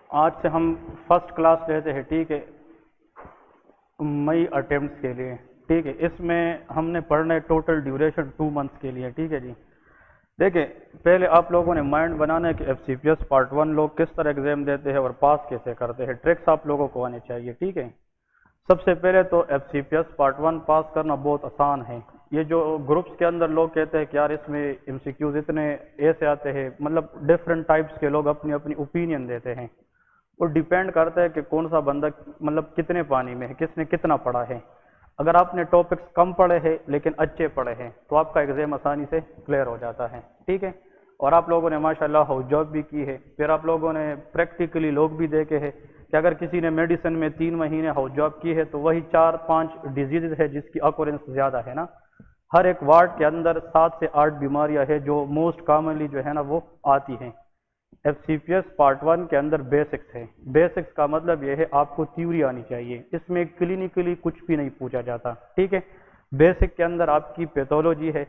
आज से हम फर्स्ट क्लास लेते हैं, ठीक है, मई अटेम्प्ट के लिए। ठीक है, इसमें हमने पढ़ना है टोटल ड्यूरेशन 2 मंथ्स के लिए। ठीक है जी। देखिए, पहले आप लोगों ने माइंड बनाना है कि एफसीपीएस पार्ट 1 लोग किस तरह एग्जाम देते हैं और पास कैसे करते हैं। ट्रिक्स आप लोगों को आने चाहिए। ठीक है, सबसे पहले तो एफसीपीएस पार्ट 1 पास करना बहुत आसान है। ये जो ग्रुप्स के अंदर लोग कहते हैं कि यार इसमें एमसीक्यूज इतने ऐसे आते हैं, मतलब डिफरेंट टाइप्स के लोग अपनी अपनी ओपिनियन देते हैं। वो डिपेंड करता है कि कौन सा बंदा मतलब कितने पानी में है, किसने कितना पढ़ा है। अगर आपने टॉपिक्स कम पढ़े हैं लेकिन अच्छे पढ़े हैं तो आपका एग्जाम आसानी से क्लियर हो जाता है। ठीक है, और आप लोगों ने माशाल्लाह हाउस जॉब भी की है, फिर आप लोगों ने प्रैक्टिकली लोग भी देखे हैं कि अगर किसी ने मेडिसिन में 3 महीने हाउस जॉब की है तो वही 4-5 डिजीज है जिसकी अकोरेंस ज़्यादा है ना। हर एक वार्ड के अंदर 7 से 8 बीमारियां है जो मोस्ट कॉमनली जो है ना वो आती हैं। एफसीपीएस पार्ट 1 के अंदर बेसिक्स है। बेसिक्स का मतलब यह है आपको थ्योरी आनी चाहिए, इसमें क्लिनिकली कुछ भी नहीं पूछा जाता। ठीक है, बेसिक के अंदर आपकी पैथोलॉजी है,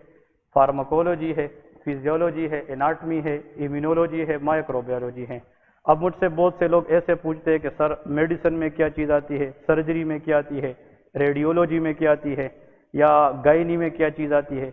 फार्माकोलॉजी है, फिजियोलॉजी है, एनाटमी है, इम्यूनोलॉजी है, माइक्रोबायोलॉजी है। अब मुझसे बहुत से लोग ऐसे पूछते हैं कि सर मेडिसिन में क्या चीज़ आती है, सर्जरी में क्या आती है, रेडियोलॉजी में क्या आती है, या गायनी में क्या चीज़ आती है।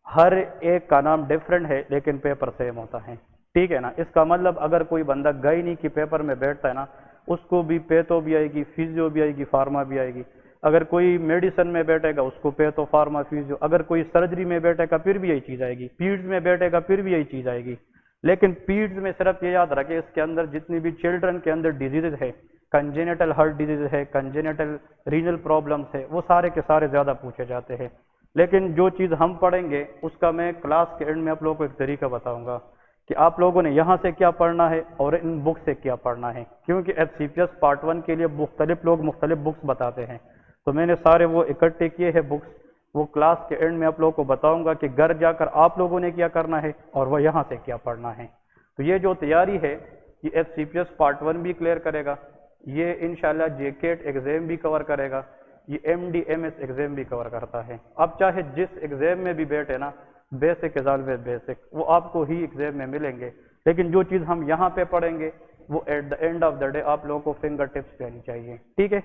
हर एक का नाम डिफरेंट है लेकिन पेपर सेम होता है। ठीक है ना। इसका मतलब अगर कोई बंदा गायनी की पेपर में बैठता है ना, उसको भी पैथो भी आएगी, फिजियो भी आएगी, फार्मा भी आएगी। अगर कोई मेडिसिन में बैठेगा उसको पैथो, फार्मा, फिजियो। अगर कोई सर्जरी में बैठेगा फिर भी यही चीज़ आएगी, पीड्स में बैठेगा फिर भी यही चीज़ आएगी। लेकिन पीड्स में सिर्फ ये याद रखें, इसके अंदर जितनी भी चिल्ड्रन के अंदर डिजीजेज है, कंजेनेटल हार्ट डिजीज है, कंजेनेटल रीनल प्रॉब्लम्स है, वो सारे के सारे ज़्यादा पूछे जाते हैं। लेकिन जो चीज़ हम पढ़ेंगे उसका मैं क्लास के एंड में आप लोगों को एक तरीका बताऊंगा कि आप लोगों ने यहाँ से क्या पढ़ना है और इन बुक से क्या पढ़ना है, क्योंकि एफसीपीएस पार्ट 1 के लिए मुख्तलिफ लोग मुख्तलिफ बुक्स बताते हैं। तो मैंने सारे वो इकट्ठे किए हैं बुक्स, वो क्लास के एंड में आप लोगों को बताऊंगा कि घर जाकर आप लोगों ने क्या करना है और वह यहाँ से क्या पढ़ना है। तो ये जो तैयारी है ये एफसीपीएस पार्ट 1 भी क्लियर करेगा, ये इंशाल्लाह जेकेट एग्जाम भी कवर करेगा, ये एमडीएमएस एग्जाम भी कवर करता है। अब चाहे जिस एग्जाम में भी बैठे ना, बेसिक इज ऑलवेज बेसिक, वो आपको ही एग्जाम में मिलेंगे। लेकिन जो चीज़ हम यहाँ पे पढ़ेंगे वो at the end of the day आप लोगों को फिंगर टिप्स पे आनी चाहिए। ठीक है,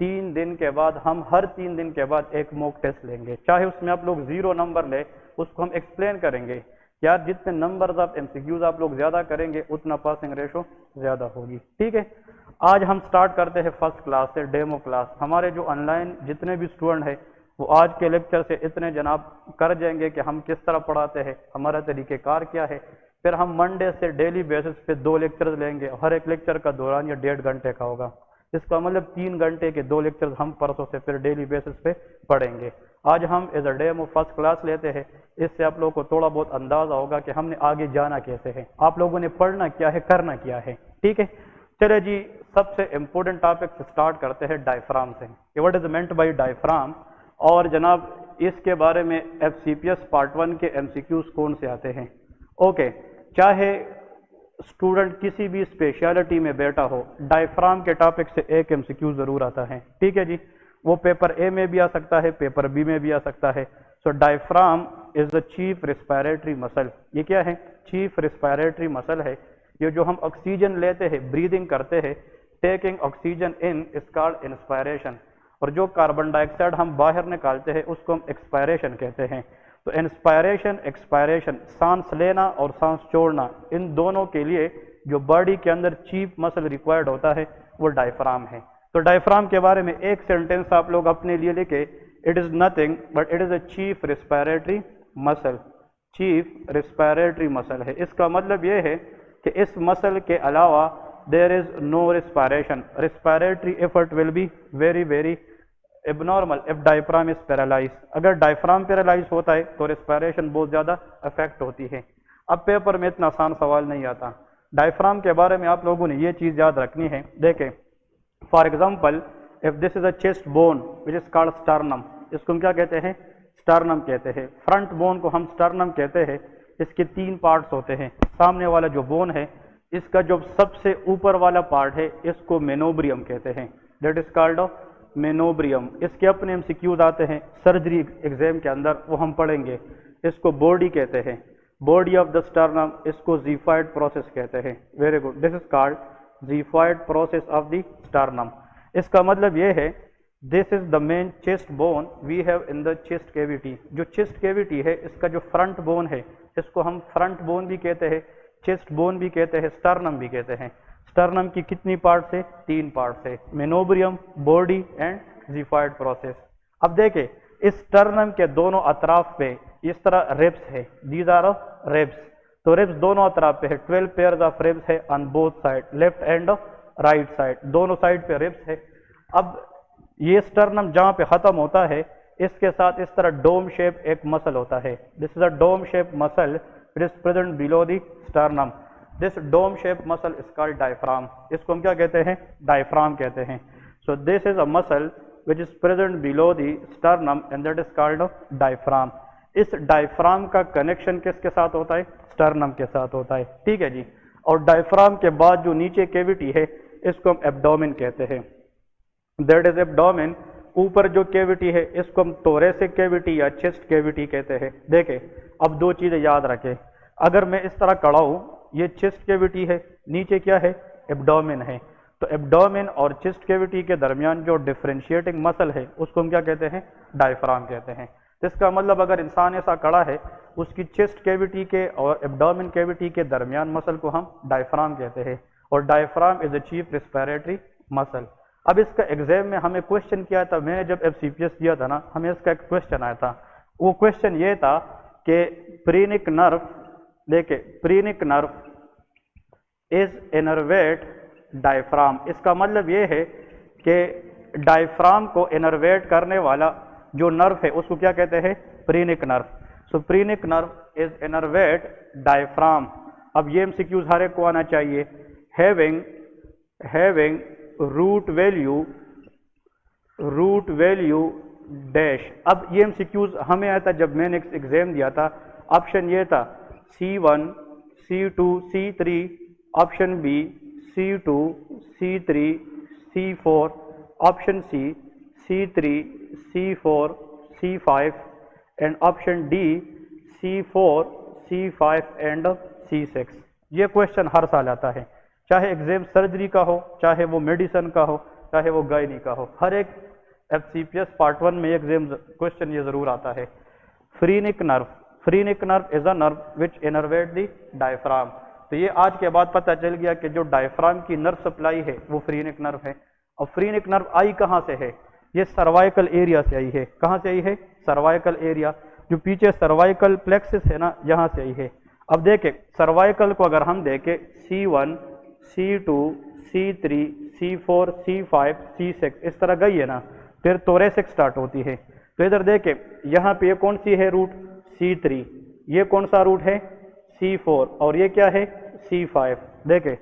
3 दिन के बाद हम हर 3 दिन के बाद एक मॉक टेस्ट लेंगे, चाहे उसमें आप लोग 0 नंबर ले, उसको हम एक्सप्लेन करेंगे यार जितने नंबर्स ऑफ एमसीक्यूज आप लोग ज्यादा करेंगे उतना पासिंग रेशो ज्यादा होगी। ठीक है, आज हम स्टार्ट करते हैं फर्स्ट क्लास से, डेमो क्लास। हमारे जो ऑनलाइन जितने भी स्टूडेंट हैं वो आज के लेक्चर से इतने जनाब कर जाएंगे कि हम किस तरह पढ़ाते हैं, हमारा तरीक़ेकार क्या है। फिर हम मंडे से डेली बेसिस पे 2 लेक्चर्स लेंगे, हर एक लेक्चर का दौरान ये 1.5 घंटे का होगा। इसका मतलब 3 घंटे के 2 लेक्चर्स हम परसों से फिर डेली बेसिस पे पढ़ेंगे। आज हम as a demo first class लेते हैं, इससे आप लोगों को थोड़ा बहुत अंदाजा होगा कि हमने आगे जाना कैसे है, आप लोगों ने पढ़ना क्या है, करना क्या है। ठीक है, चले जी, सबसे इंपॉर्टेंट टॉपिक से स्टार्ट करते हैं डायफ्राम से। What is meant by diaphragm, और जनाब इसके बारे में एफसीपीएस पार्ट 1 के एमसीक्यूज कौन से आते हैं। ओके, चाहे स्टूडेंट किसी भी स्पेशलिटी में बैठा हो, डायफ्राम के टॉपिक से एक एमसीक्यू जरूर आता है। ठीक है जी, वो पेपर ए में भी आ सकता है, पेपर बी में भी आ सकता है। So diaphragm is the chief respiratory muscle. ये क्या है? चीफ रिस्पायरेटरी मसल है। ये जो हम ऑक्सीजन लेते हैं, ब्रीदिंग करते हैं, taking oxygen in is called inspiration, और जो कार्बन डाइऑक्साइड हम बाहर निकालते हैं उसको हम एक्सपायरेशन कहते हैं। तो इंस्पायरेशन, एक्सपायरेशन, सांस लेना और सांस छोड़ना, इन दोनों के लिए जो बॉडी के अंदर चीफ मसल रिक्वायर्ड होता है वो डायफ्राम है। तो डायफ्राम के बारे में एक सेंटेंस आप लोग अपने लिए लिखे, it is nothing but it is a chief respiratory muscle. Chief respiratory muscle है, इसका मतलब ये है कि इस मसल के अलावा there is no respiration, respiratory effort will be very very abnormal if diaphragm is paralyse. अगर डायफ्राम पैरालाइज होता है तो रिस्पायरेशन बहुत ज्यादा अफेक्ट होती है। अब पेपर में इतना आसान सवाल नहीं आता। डायफ्राम के बारे में आप लोगों ने ये चीज याद रखनी है। देखें, for example if this is a chest bone which is called sternum, इसको हम क्या कहते हैं? स्टर्नम कहते हैं। फ्रंट बोन को हम स्टर्नम कहते हैं। इसके 3 पार्ट्स होते हैं। सामने वाला जो बोन है, इसका जो सबसे ऊपर वाला पार्ट है इसको मेनोब्रियम कहते हैं, दैट इज कॉल्ड मेनोब्रियम। इसके अपने एमसीक्यूज आते हैं सर्जरी एग्जाम के अंदर, वो हम पढ़ेंगे। इसको बॉडी कहते हैं, बॉडी ऑफ द स्टर्नम, इसको जीफाइड प्रोसेस कहते हैं। Very good, this is called xiphoid process of the sternum. इसका मतलब ये है this is the main chest bone we have in the chest cavity. जो चेस्ट कैविटी है इसका जो फ्रंट बोन है इसको हम फ्रंट बोन भी कहते हैं, चेस्ट बोन भी कहते हैं, स्टर्नम भी कहते हैं। स्टर्नम की कितनी पार्ट से? 3 पार्ट से, मेनोब्रियम, बॉडी एंड xiphoid प्रोसेस। अब देखें इस स्टर्नम के दोनों अतराफ पे इस तरह रिब्स है, दीज आर रिब्स। तो रिब्स दोनों अतराफ पे है, 12 पेयर्स ऑफ रिब्स है on both side, left and right side, दोनों साइड पे रिब्स है। अब ये स्टर्नम जहां पे खत्म होता है इसके साथ इस तरह डोम शेप एक मसल होता है। This is a dome shape muscle, it is present below the sternum. This dome shape muscle is called diaphragm. इसको हम क्या कहते हैं? डायफ्राम कहते हैं। So this is a muscle which is present below the sternum and that is called diaphragm। इस diaphragm का connection किसके साथ होता है? स्टर्नम के साथ होता है, ठीक है जी। और डायफ्राम के बाद जो नीचे कैविटी है इसको हम एब्डोमेन कहते हैं, दैट इज एब्डोमेन। ऊपर जो कैविटी है इसको हम थोरेसिक कैविटी या चेस्ट कैविटी कहते हैं। देखें अब 2 चीजें याद रखें, अगर मैं इस तरह खड़ा हूं, ये चेस्ट कैविटी है, नीचे क्या है? एब्डोमेन है। तो एब्डोमेन और चेस्ट कैविटी के दरमियान जो डिफरेंशिएटिंग मसल है उसको हम क्या कहते हैं? डायफ्राम कहते हैं। इसका मतलब अगर इंसान ऐसा खड़ा है उसकी चेस्ट कैविटी के और एब्डोमेन कैविटी के दरमियान मसल को हम डायफ्राम कहते हैं, और diaphragm is the chief respiratory muscle. अब इसका एग्जाम में हमें क्वेश्चन किया था, मैंने जब FCPS दिया था ना, हमें इसका एक क्वेश्चन आया था। वो क्वेश्चन ये था कि प्रीनिक नर्व, देखे प्रीनिक नर्व इज इनर्वेट डायफ्राम। इसका मतलब ये है कि डायफ्राम को इनर्वेट करने वाला जो नर्व है उसको क्या कहते हैं? Phrenic nerve. So phrenic nerve is innervate diaphragm. अब ये MCQs हर एक को आना चाहिए। Having root value dash. अब ये MCQs हमें आया था जब मैंने एग्जाम दिया था। ऑप्शन ये था C1, C2, C3, option B C2, C3, C4, option C C3, C4, C5 and option D C4, C5 and C6। ये क्वेश्चन हर साल आता है, चाहे एग्जाम सर्जरी का हो, चाहे वो मेडिसिन का हो, चाहे वो गायनी का हो। हर एक FCPS पार्ट 1 में एग्जाम क्वेश्चन ये जरूर आता है। Phrenic nerve is a nerve which innervate the diaphragm. तो ये आज के बाद पता चल गया कि जो डायफ्राम की नर्व सप्लाई है वो फ्रीनिक नर्व है। और फ्रीनिक नर्व आई कहाँ से है? ये सर्वाइकल एरिया से आई है। कहाँ से आई है? सर्वाइकल एरिया, जो पीछे सर्वाइकल प्लेक्सिस है ना, यहाँ से आई है। अब देखें सर्वाइकल को अगर हम देखें C1, C2, C3, C4, C5, C6 इस तरह गई है ना, फिर थोरेसिक स्टार्ट होती है। तो इधर देखें यहाँ पे ये कौन सी है रूट? C3। ये कौन सा रूट है? C4। और ये क्या है? C5। देखें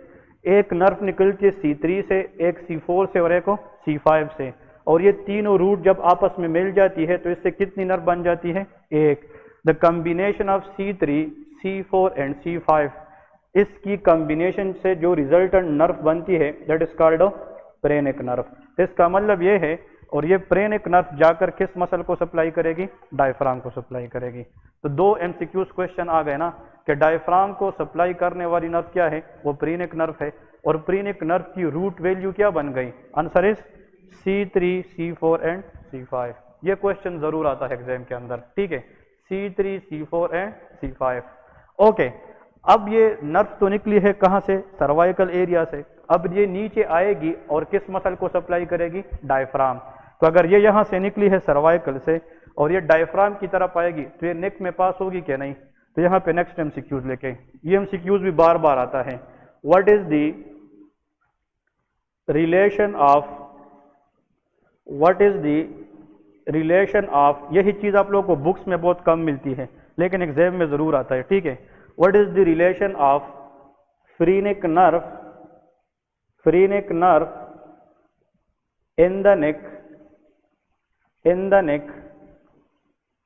एक नर्व निकलती है C3 से, एक C4 से और एक C5 से, और ये तीनों रूट जब आपस में मिल जाती है तो इससे कितनी नर्व बन जाती है? एक। The combination of C3, C4 and C5, इसकी कॉम्बिनेशन से जो रिजल्टेंट नर्व बनती है दैट इज कॉल्ड प्रेनिक नर्व। इसका मतलब ये है, और ये प्रेनिक नर्व जाकर किस मसल को सप्लाई करेगी? डायफ्राम को सप्लाई करेगी। तो 2 MCQs क्वेश्चन आ गए ना कि डायफ्राम को सप्लाई करने वाली नर्व क्या है? वो प्रीनिक नर्व है। और प्रीनिक नर्व की रूट वैल्यू क्या बन गई? Answer is C3, C4 and C5। ये क्वेश्चन जरूर आता है एग्जाम के अंदर, ठीक है? C3, C4 and C5। Okay, अब ये नर्व तो निकली है कहाँ से? सर्वाइकल एरिया से। अब ये नीचे आएगी और किस मसल को सप्लाई करेगी? डायफ्राम। तो अगर ये यहाँ से निकली है सर्वाइकल से और ये डायफ्राम की तरफ आएगी तो ये नेक में पास होगी क्या? नहीं। तो यहाँ पे नेक्स्ट MCQs लेके, ये MCQs भी बार बार आता है। What is the relation of, यही चीज आप लोगों को बुक्स में बहुत कम मिलती है लेकिन एग्जाम में जरूर आता है, ठीक है? What is the relation of phrenic nerve in the neck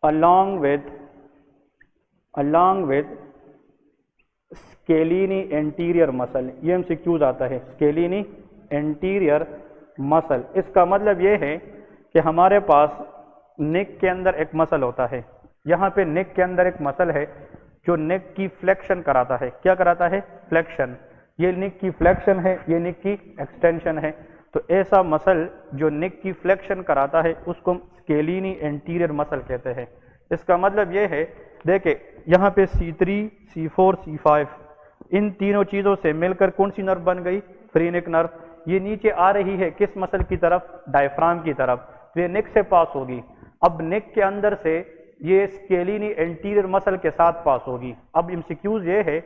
along with scalene anterior muscle। ये MCQs आता है, scalene anterior muscle। इसका मतलब ये है कि हमारे पास नेक के अंदर एक मसल होता है, यहाँ पे नेक के अंदर एक मसल है जो नेक की फ्लेक्शन कराता है। क्या कराता है? फ्लेक्शन। ये निक की फ्लेक्शन है, ये निक की एक्सटेंशन है। तो ऐसा मसल जो निक की फ्लेक्शन कराता है उसको हम स्केलिनी एंटीरियर मसल कहते हैं। इसका मतलब ये है, देखे यहाँ पे C3, C4, C5 इन तीनों चीज़ों से मिलकर कौन सी नर्व बन गई? फ्रीनिक नर्व। ये नीचे आ रही है किस मसल की तरफ? डायफ्राम की तरफ। तो ये नेक से पास होगी। अब नेक के अंदर से ये स्केलिनी एंटीरियर मसल के साथ पास होगी। अब एमसीक्यूज ये है,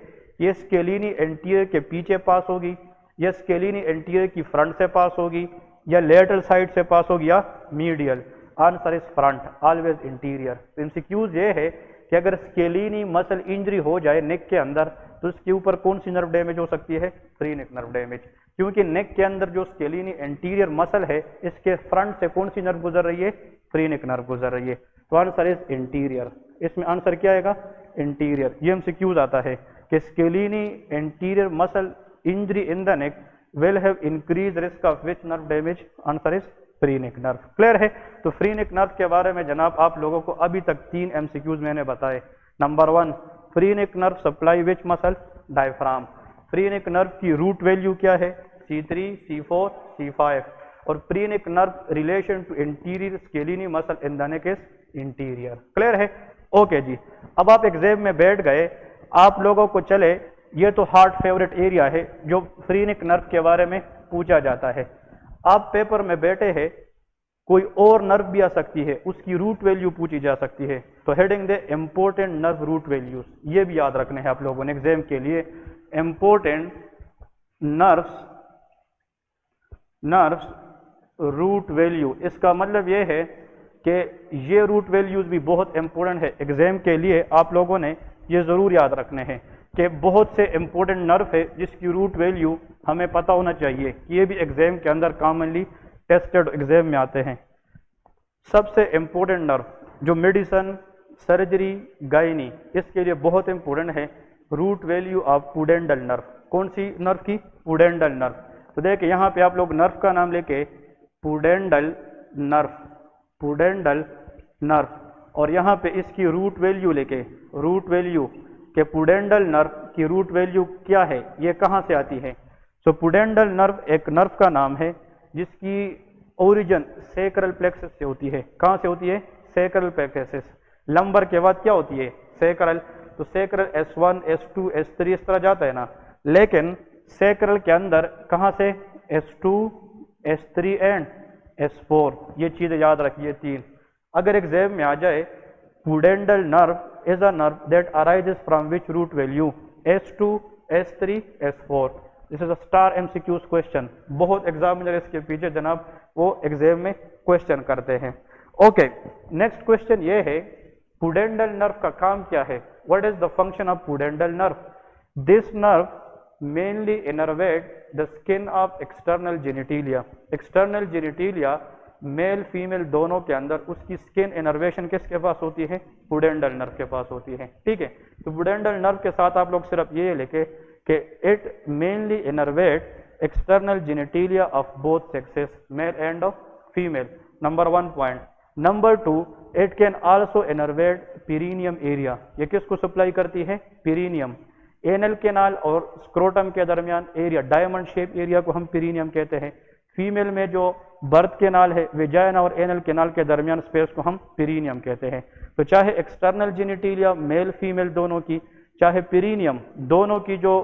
ये स्केलिनी एंटीरियर के पीछे पास होगी, या स्केलिनी एंटीरियर की फ्रंट से पास होगी, या लेटरल साइड से पास होगी, या medial. Answer is front, always interior. MCQs ये है कि अगर स्केलिनी मसल इंजरी हो जाए नेक के अंदर तो उसके ऊपर कौन सी नर्व डैमेज हो सकती है? Phrenic nerve damage. क्योंकि नेक के अंदर जो स्केलिनी एंटीरियर मसल है इसके फ्रंट से कौन सी नर्व गुजर रही है? फ्रीनिक नर्व गुजर रही है। तो आंसर इज इंटीरियर। इसमें आंसर क्या आएगा? इंटीरियर। ये एमसीक्यूज आता है कि scaleni anterior muscle injury in the neck will have increase risk of which nerve damage? Answer is phrenic nerve. Clear है? तो फ्रीनिक नर्व के बारे में जनाब आप लोगों को अभी तक 3 एमसीक्यूज मैंने बताए। Number 1, phrenic nerve supply which muscle? Diaphragm. Phrenic nerve की रूट वैल्यू क्या है? C3, C4, C5। और phrenic nerve relation to interior scaleni muscle in the neck is interior. Clear है? ओके जी। अब आप एग्जाम में बैठ गए, आप लोगों को चले, ये तो हार्ट फेवरेट एरिया है जो फ्रीनिक नर्व के बारे में पूछा जाता है। आप पेपर में बैठे हैं, कोई और नर्व भी आ सकती है, उसकी रूट वैल्यू पूछी जा सकती है। तो हेडिंग दे इंपॉर्टेंट नर्व रूट वैल्यूज, ये भी याद रखने हैं आप लोगों ने एग्जाम के लिए। इंपॉर्टेंट नर्व्स रूट वैल्यू, इसका मतलब ये है कि ये रूट वैल्यूज भी बहुत इंपॉर्टेंट है एग्जाम के लिए। आप लोगों ने ये जरूर याद रखने हैं कि बहुत से इंपॉर्टेंट नर्व है जिसकी रूट वैल्यू हमें पता होना चाहिए कि ये भी एग्जाम के अंदर कॉमनली टेस्टेड एग्जाम में आते हैं। सबसे इंपॉर्टेंट नर्व जो मेडिसिन, सर्जरी, गायनी, इसके लिए बहुत इंपॉर्टेंट है root value of pudendal nerve. कौन सी नर्व की? Pudendal nerve. तो देखिए यहाँ पे आप लोग नर्व का नाम लेके पुडेंडल नर्व, पुडेंडल नर्व, और यहाँ पे इसकी रूट वैल्यू लेके, रूट वैल्यू के पुडेंडल नर्व की रूट वैल्यू क्या है, ये कहाँ से आती है? सो पुडेंडल नर्व एक नर्व का नाम है जिसकी ओरिजिन सेक्रल प्लेक्सस से होती है। कहाँ से होती है? Sacral plexus. लंबर के बाद क्या होती है? सेक्रल। तो सेक्रल S1, S2, S3 इस तरह जाता है ना, लेकिन सेक्रल के अंदर कहाँ से? S2, S3 and S4। ये चीज़ें याद रखिए 3। अगर एग्जाम में आ जाए pudendal nerve is a nerve that arises from which root value? S2, S3, S4। This is a star MCQs question. बहुत एग्जामिनर इसके पीछे जनाब वो एग्जाम में क्वेश्चन करते हैं। ओके, नेक्स्ट क्वेश्चन ये है पुडेंडल नर्व का काम क्या है? What is the function of pudendal nerve? This nerve mainly innervate the skin of external genitalia. External genitalia male female दोनों के अंदर उसकी स्किन इनर्वेशन किसके पास होती है? पुडेंडल नर्व के पास होती है। ठीक है, तो पुडेंडल नर्व के साथ आप लोग सिर्फ ये लिखे कि it mainly innervate external genitalia of both sexes, male and of female. Number 1 point. Number 2, it can also innervate perineum area. ये किसको सप्लाई करती है? पीरिनियम। एनल केनाल और स्क्रोटम के दरमियान एरिया, डायमंड शेप एरिया को हम पीरिनियम कहते हैं। फीमेल में जो बर्थ केनाल है, वेजाइना और एनल केनाल के दरमियान स्पेस को हम पीरिनियम कहते हैं। तो चाहे एक्सटर्नल जेनिटिलिया मेल फीमेल दोनों की, चाहे पीरिनियम, दोनों की जो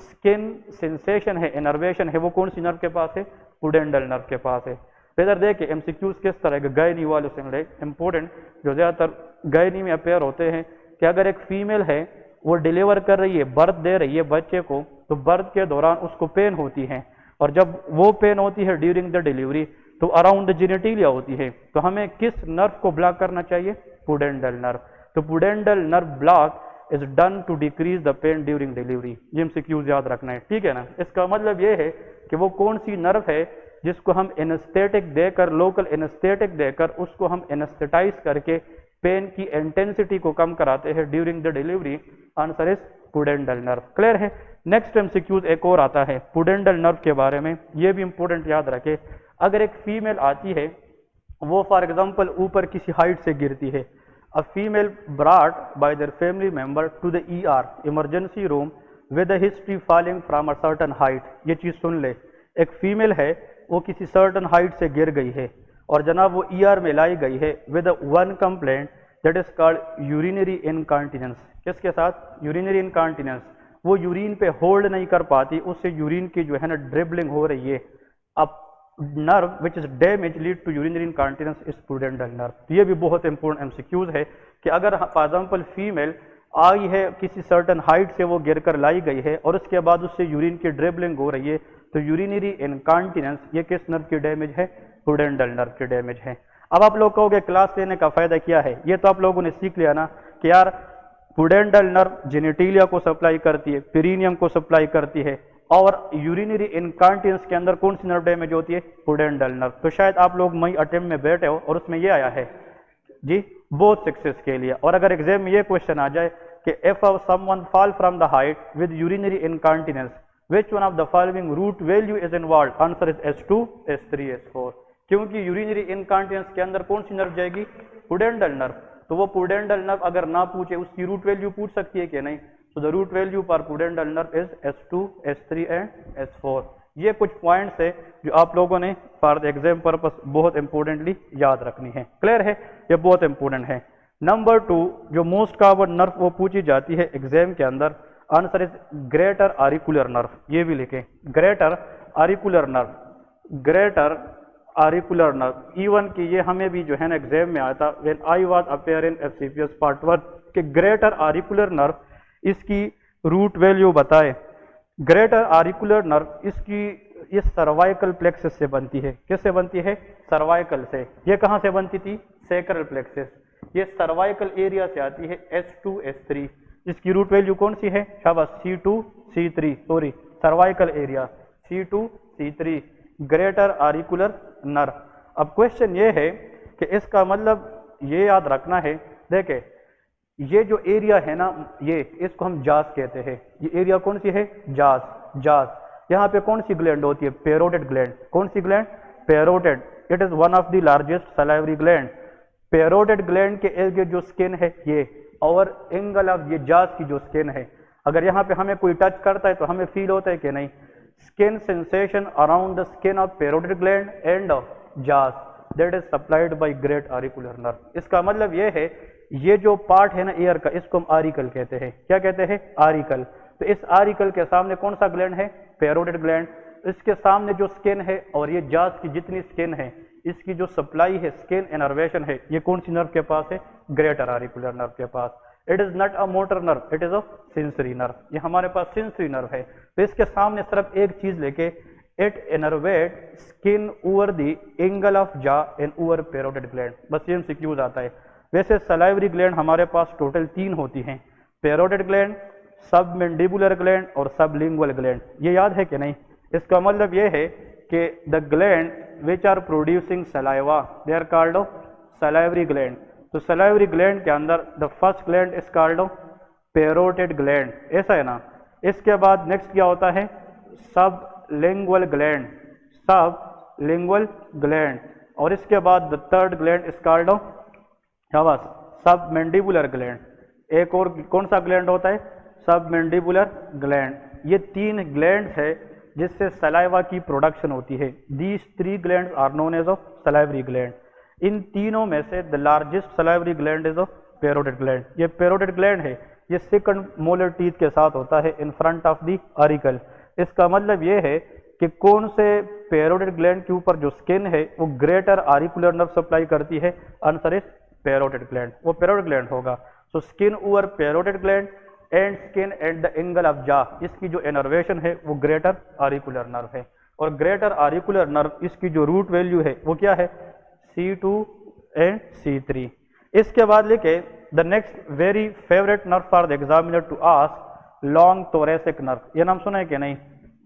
स्किन सेंसेशन है, इनर्वेशन है, वो कौन सी नर्व के पास है? पुडेंडल नर्व के पास है। तो इधर देखिए एमसीक्यूज किस तरह के गायनी वाले से इंपॉर्टेंट जो ज्यादातर गायनी में अपेयर होते हैं कि अगर एक फीमेल है वो डिलीवर कर रही है, बर्थ दे रही है बच्चे को, तो बर्थ के दौरान उसको पेन होती है, और जब वो पेन होती है ड्यूरिंग द डिलीवरी तो अराउंड द जेनिटिलिया होती है। तो हमें किस नर्व को ब्लॉक करना चाहिए? Pudendal nerve. तो pudendal nerve block is done to decrease the pain during delivery. ये एमसीक्यूज याद रखना है, ठीक है ना। इसका मतलब ये है कि वो कौन सी नर्व है जिसको हम एनेस्थेटिक देकर, लोकल एनेस्थेटिक देकर उसको हम एनेस्थेटाइज करके पेन की इंटेंसिटी को कम कराते हैं during the delivery. Answer is pudendal nerve. Clear है? नेक्स्ट एमसीक्यूज एक और आता है पुडेंडल नर्व के बारे में, ये भी इंपॉर्टेंट याद रखे। अगर एक फीमेल आती है, वो फॉर एग्जांपल ऊपर किसी हाइट से गिरती है, a female brought by there family member to the ER, emergency room, with history falling from a certain height. ये चीज़ सुन ले, एक फीमेल है वो किसी सर्टन हाइट से गिर गई है और जनाब वो ER में लाई गई है with one complaint that is called urinary incontinence. किसके साथ? Urinary incontinence. वो यूरिन पे होल्ड नहीं कर पाती, उससे यूरिन की जो है ना ड्रिबलिंग हो रही है। अब nerve which is damage lead to urinary incontinence is pudendal nerve. ये भी बहुत इंपॉर्टेंट MCQs है कि अगर फॉर एग्जाम्पल फीमेल आई है किसी सर्टन हाइट से वो गिर कर लाई गई है और उसके बाद उससे यूरिन की ड्रिबलिंग हो रही है, तो यूरिनरी इनकॉन्टिनेंस ये किस नर्व की डैमेज है? प्रूडेंटल नर्व की डैमेज है। अब आप लोग कहोगे क्लास लेने का फायदा क्या है? ये तो आप लोगों ने सीख लिया ना कि यार प्रूडेंटल नर्व जेनिटेलिया को सप्लाई करती है, पेरिनियम को सप्लाई करती है, और यूरिनरी इनकॉन्टिनेंस के अंदर कौन सी नर्व डैमेज होती है? Prudential nerve. तो शायद आप लोग मई अटेम्प्ट में बैठे हो और उसमें ये आया है जी बोथ सेक्सेस के लिए। और अगर एग्जाम में ये क्वेश्चन आ जाए कि if someone fall from the height with urinary incontinence which one of the following root value is involved, answer is S2, S3, S4। क्योंकि यूरिनरी इनकॉन्टिनेंस के अंदर कौन सी नर्व जाएगी? Pudendal nerve. तो वो प्रूडेंटल नर्व अगर ना पूछे उसकी रूट वैल्यू पूछ सकती है कि नहीं? So the root value for pudendal nerve is S2, S3 and S4। ये कुछ पॉइंट्स है जो आप लोगों ने फॉर द एग्जाम पर्पस बहुत इंपॉर्टेंटली याद रखनी है। क्लियर है? ये बहुत इंपॉर्टेंट है। नंबर 2 जो मोस्ट कॉमन नर्व वो पूछी जाती है एग्जाम के अंदर, answer is greater auricular nerve. ये भी लिखें, greater auricular nerve, greater auricular nerve. Even कि ये हमें भी जो है ना एग्जाम में आया था when I was appear in FCPS part 1 कि ग्रेटर ऑरिकुलर नर्व इसकी रूट वैल्यू बताए। ग्रेटर ऑरिकुलर नर्व इसकी इस सर्वाइकल प्लेक्सस से बनती है। किससे बनती है? सर्वाइकल से। ये कहाँ से बनती थी? Sacral plexus. ये सर्वाइकल एरिया से आती है S2, S3। इसकी रूट वैल्यू कौन सी है? शाबाश, C2, C3, sorry cervical area C2, C3, greater auricular nerve. अब क्वेश्चन ये है कि इसका मतलब ये याद रखना है, देखे ये जो एरिया है ना, ये इसको हम जास कहते हैं। ये एरिया कौन सी है? जास, जास। यहाँ पे कौन सी ग्लैंड होती है? Parotid gland. कौन सी gland? Parotid. It is one of the largest salivary gland. Parotid gland के इर्द जो स्किन है ये, और एंगल ऑफ ये जास की जो स्किन है, अगर यहाँ पे हमें कोई टच करता है तो हमें फील होता है कि नहीं? Skin sensation around the skin of parotid gland and jaws that is supplied by great auricular nerve. इसका मतलब ये है ये जो पार्ट है ना एयर का, इसको हम आरिकल कहते हैं। क्या कहते हैं? आरिकल। तो इस आरिकल के सामने कौन सा ग्लैंड है? Parotid gland. इसके सामने जो स्किन है और ये जास की जितनी स्किन है, इसकी जो सप्लाई है, स्किन इनर्वेशन है, ये कौन सी नर्व के पास है? ग्रेटर ऑरिकुलर नर्व के पास। It is not a motor nerve, it is a sensory nerve. ये हमारे पास सेंसरी नर्व है। तो इसके सामने सिर्फ एक चीज लेके, it innervate skin over the angle of जा एंड ओवर पैरोटिड ग्लैंड। बस ये MCQs आता है। वैसे सलाइवरी ग्लैंड हमारे पास टोटल 3 होती हैं, पैरोटिड ग्लैंड, सबमैंडिबुलर ग्लैंड और सबलिंगुअल ग्लैंड। ये याद है कि नहीं? इसका मतलब ये है कि the gland which are producing saliva they are called salivary gland. तो सलाइवरी ग्लैंड के अंदर the first gland is called parotid gland. ऐसा है ना? इसके बाद नेक्स्ट क्या होता है? Sublingual gland, sublingual gland. और इसके बाद the third gland is called शाबाश सबमैंडिबुलर ग्लैंड। एक और कौन सा ग्लैंड होता है? Submandibular gland. ये 3 ग्लैंड है जिससे सलाइवा की प्रोडक्शन होती है। These 3 glands are known as of salivary gland. इन तीनों में से the largest salivary gland is of parotid gland. ये पैरोटिड ग्लैंड है, ये सेकंड मोलर टीथ के साथ होता है in front of the auricle. इसका मतलब ये है कि कौन से पैरोटिड ग्लैंड के ऊपर जो स्किन है वो ग्रेटर ऑरिकुलर नर्व सप्लाई करती है? Answer is parotid gland. वो पैरोटिड ग्लैंड होगा। So skin over parotid gland and skin at the angle of जा, इसकी जो इनर्वेशन है वो ग्रेटर ऑरिकुलर नर्व है। और ग्रेटर ऑरिकुलर नर्व इसकी जो रूट वैल्यू है वो क्या है? C2 and C3। इसके बाद लिखे the next very favourite nerve for the examiner to ask, long thoracic nerve. ये नाम सुना है कि नहीं?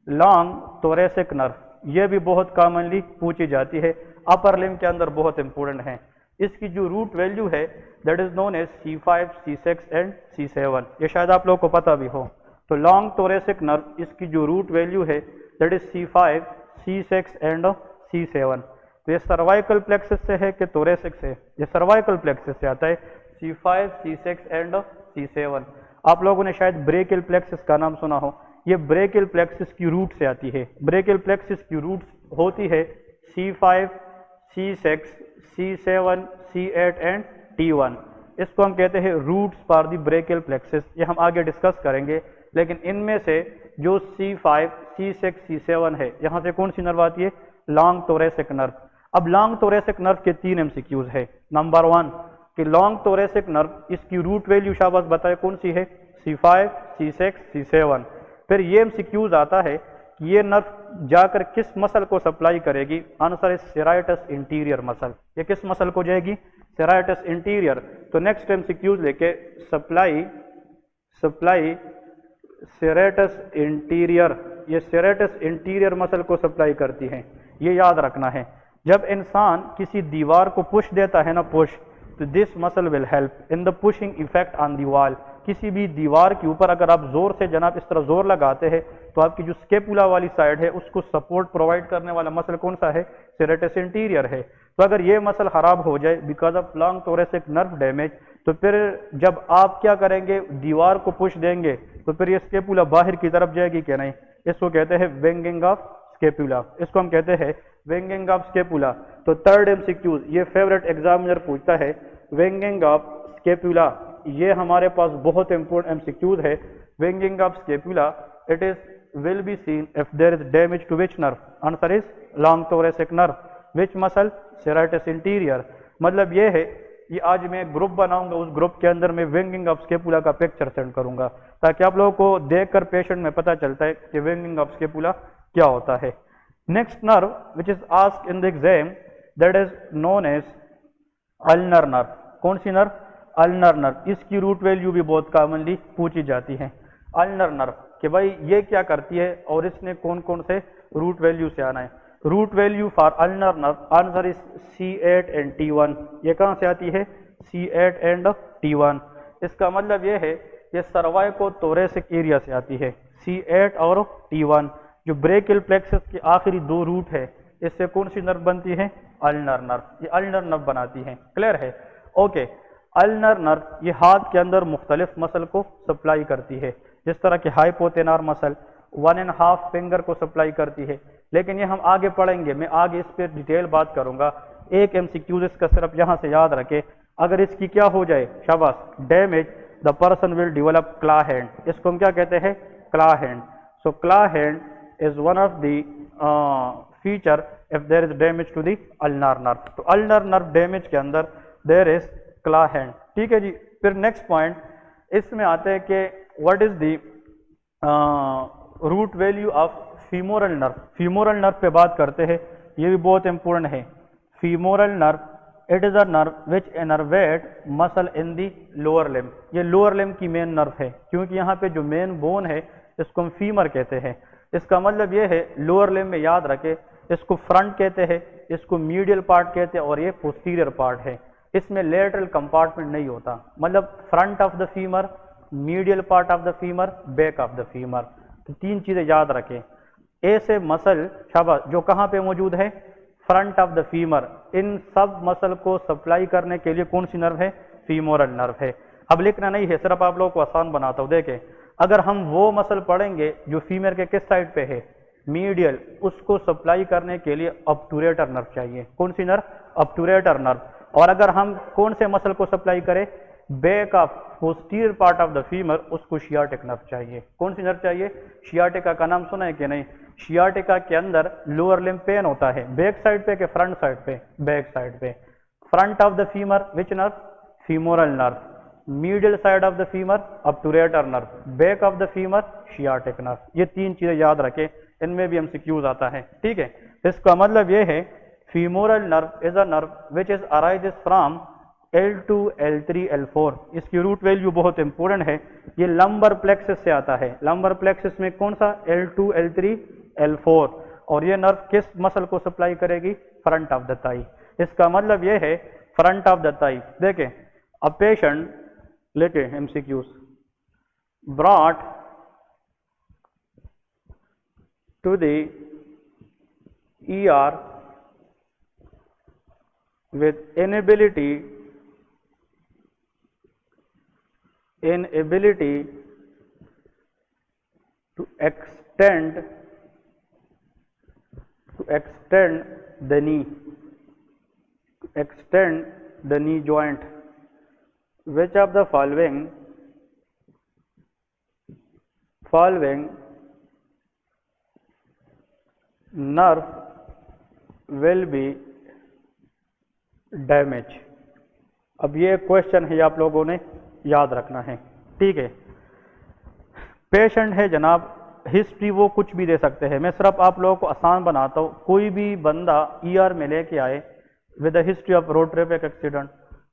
लॉन्ग थोरैसिक नर्व, ये भी बहुत कॉमनली पूछी जाती है, अपर लिम्ब के अंदर बहुत इंपॉर्टेंट है। इसकी जो रूट वैल्यू है that is known as C5, C6 and C7। ये शायद आप लोग को पता भी हो। तो लॉन्ग थोरैसिक नर्व इसकी जो रूट वैल्यू है that is C5, C6 and C7। तो ये सर्वाइकल प्लेक्सस से है कि थोरैसिक से? ये सर्वाइकल प्लेक्सस से आता है, C5, C6 एंड C7। आप लोगों ने शायद ब्रेकियल प्लेक्सस का नाम सुना हो। ये ब्रेकियल प्लेक्सस की रूट से आती है। ब्रेकियल प्लेक्सस की रूट होती है C5, C6, C7, C8 and T1। इसको हम कहते हैं roots for the brachial plexus. ये हम आगे डिस्कस करेंगे, लेकिन इनमें से जो C5, C6, C7 है, यहाँ से कौन सी नर्व आती है? Long thoracic nerve. अब लॉन्ग थोरैसिक नर्व के 3 MCQs है। नंबर 1 कि लॉन्ग थोरैसिक नर्व, इसकी रूट वैल्यू शाबाश बताए कौन सी है? C5, C6, C7। फिर ये MCQs आता है कि ये नर्व जाकर किस मसल को सप्लाई करेगी? आंसर है सेराइटस इंटीरियर मसल। ये किस मसल को जाएगी? सेराइटस इंटीरियर। तो नेक्स्ट MCQs लेके सप्लाई सेरेटस इंटीरियर, ये सेरेटस इंटीरियर मसल को सप्लाई करती है। ये याद रखना है। जब इंसान किसी दीवार को पुश देता है ना, पुश, तो this muscle will help in the pushing effect on the wall. किसी भी दीवार के ऊपर अगर आप जोर से जनाब इस तरह जोर लगाते हैं तो आपकी जो स्केपुला वाली साइड है उसको सपोर्ट प्रोवाइड करने वाला मसल कौन सा है? सेरेटस इंटीरियर है। तो अगर ये मसल खराब हो जाए because of long thoracic nerve damage, तो फिर जब आप क्या करेंगे? दीवार को पुश देंगे तो फिर ये स्केपुला बाहर की तरफ जाएगी क्या? नहीं। इसको कहते हैं वेंगिंग ऑफ स्केपुला। इसको हम कहते हैं वेंगिंग ऑफ स्केपुला। तो थर्ड MCQ, ये फेवरेट एग्जामिनर पूछता है, वेंगिंग ऑफ स्केपुला। ये हमारे पास बहुत इंपॉर्टेंट MCQs है। Winging of scapula, it is will be seen if there is damage to which nerve? Answer is long thoracic nerve. Which muscle? Serratus interior. मतलब ये है, ये आज मैं ग्रुप बनाऊंगा, उस ग्रुप के अंदर मैं विंगिंग ऑफ स्केपुला का पिक्चर सेंड करूंगा ताकि आप लोगों को देखकर पेशेंट में पता चलता है कि विंगिंग ऑफ स्केपुला क्या होता है। Next nerve which is asked in the exam, that is known as ulnar nerve. कौन सी नर्व? Ulnar nerve. इसकी रूट वैल्यू भी बहुत कॉमनली पूछी जाती है। अल्नर नर्व कि भाई ये क्या करती है और इसने कौन कौन से रूट वैल्यू से आना है? Root value for ulnar nerve, answer is C8 and T1। ये कहां से आती है? C8 and T1। इसका मतलब ये है ये सर्वाइको थोरैसिक एरिया से आती है, C8 और T1। जो ब्रेकियल प्लेक्सस की आखिरी 2 रूट है, इससे कौन सी नर्व बनती है? Ulnar nerve. ये अल्नर नर्व बनाती है। क्लियर है? ओके। अल्नर नर्व ये हाथ के अंदर मुख्तलिफ मसल को सप्लाई करती है, जिस तरह की हाइपोटेनर मसल 1.5 फिंगर को सप्लाई करती है। लेकिन ये हम आगे पढ़ेंगे, मैं आगे इस पर डिटेल बात करूंगा। एक MCQ इसका सिर्फ यहां से याद रखे, अगर इसकी क्या हो जाए? शाबाश, damage, the person will develop claw hand. इसको हम क्या कहते हैं? Claw hand. So claw hand is one of the feature if there is damage to the ulnar nerve. तो अल्नर नर्व डैमेज के अंदर देयर इज क्ला हैंड। ठीक है जी। फिर नेक्स्ट पॉइंट इसमें आते हैं कि what is the root value of femoral nerve. Femoral nerve पे बात करते हैं, ये भी बहुत इंपॉर्टेंट है। Femoral nerve, it is a nerve which innervate muscle in the lower limb. ये लोअर लिम्ब की मेन नर्व है, क्योंकि यहाँ पे जो मेन बोन है इसको हम फीमर कहते हैं। इसका मतलब ये है लोअर लिम्ब में याद रखे, इसको फ्रंट कहते हैं, इसको मीडियल पार्ट कहते हैं और ये पोस्टीरियर पार्ट है। इसमें लेटरल कंपार्टमेंट नहीं होता, मतलब front of the femur, medial part of the femur, back of the femur. तो 3 चीजें याद रखें। ऐसे मसल शाबाश जो कहाँ पे मौजूद है? Front of the femur. इन सब मसल को सप्लाई करने के लिए कौन सी नर्व है? फीमोरल नर्व है। अब लिखना नहीं है, सिर्फ आप लोगों को आसान बनाता हूं। देखें, अगर हम वो मसल पढ़ेंगे जो फीमर के किस साइड पे है? मीडियल, उसको सप्लाई करने के लिए ऑब्टूरेटर नर्व चाहिए। कौन सी नर्व? Obturator nerve. और अगर हम कौन से मसल को सप्लाई करें? Back of posterior part of the femur, उसको शियाटिक नर्व चाहिए। कौन सी नर्व चाहिए? शियाटिका का नाम सुना है कि नहीं? शियाटिका के अंदर लोअर लिम्ब पेन होता है, बैक साइड पे कि फ्रंट साइड पे? बैक साइड पे। Front of the femur which nerve? Femoral nerve. Medial side of the femur obturator nerve. Back of the femur sciatic nerve. ये 3 चीजें याद रखें, इनमें भी MCQs आता है। ठीक है, इसका मतलब ये है femoral nerve is a nerve which is arises from L2, L3, L4। इसकी रूट वैल्यू बहुत इंपॉर्टेंट है। ये लंबर प्लेक्सस से आता है। लंबर प्लेक्सस में कौन सा? L2, L3, L4। और ये नर्व किस मसल को सप्लाई करेगी? Front of the thigh. इसका मतलब ये है फ्रंट ऑफ द थाई। देखें, अ पेशेंट लेके MCQs brought to the ER with inability inability to extend the knee joint. Which of the following nerve will be damaged? अब ये question है, आप लोगों ने याद रखना है, ठीक है। पेशेंट है जनाब, हिस्ट्री वो कुछ भी दे सकते हैं, मैं सिर्फ आप लोगों को आसान बनाता हूँ। कोई भी बंदा ईआर में लेके आए with the history of road traffic accident,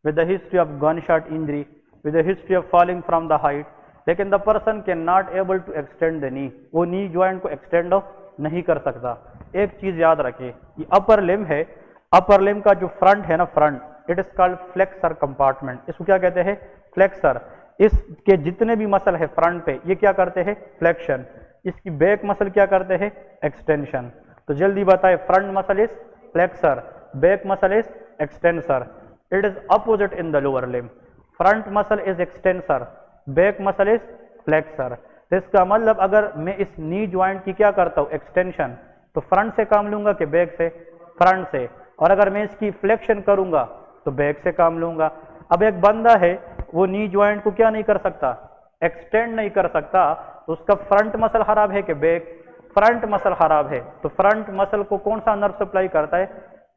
with the history of gun shot injury, with the history of falling from the height, लेकिन the person can not able to extend the knee, वो knee joint को extend नहीं कर सकता। एक चीज याद रखिए, ये अपर लिम्ब है, अपर लिम्ब का जो फ्रंट है ना, front, it is called flexor compartment. इसको क्या कहते हैं? फ्लेक्सर। इसके जितने भी मसल है फ्रंट पे, ये क्या करते हैं? फ्लेक्शन। इसकी बैक मसल क्या करते हैं? एक्सटेंशन। तो जल्दी बताए, front muscle is flexor, back muscle is extensor. It is opposite in the lower limb. Front muscle is extensor, back muscle is flexor. तो इसका मतलब अगर मैं इस नी ज्वाइंट की क्या करता हूं? एक्सटेंशन, तो फ्रंट से काम लूंगा कि बैक से? फ्रंट से। और अगर मैं इसकी फ्लेक्शन करूंगा तो बैक से काम लूंगा। अब एक बंदा है, वो नी ज्वाइंट को क्या नहीं कर सकता? एक्सटेंड नहीं कर सकता, तो उसका फ्रंट मसल खराब है कि बैक? फ्रंट मसल खराब है। तो फ्रंट मसल को कौन सा नर्व सप्लाई करता है?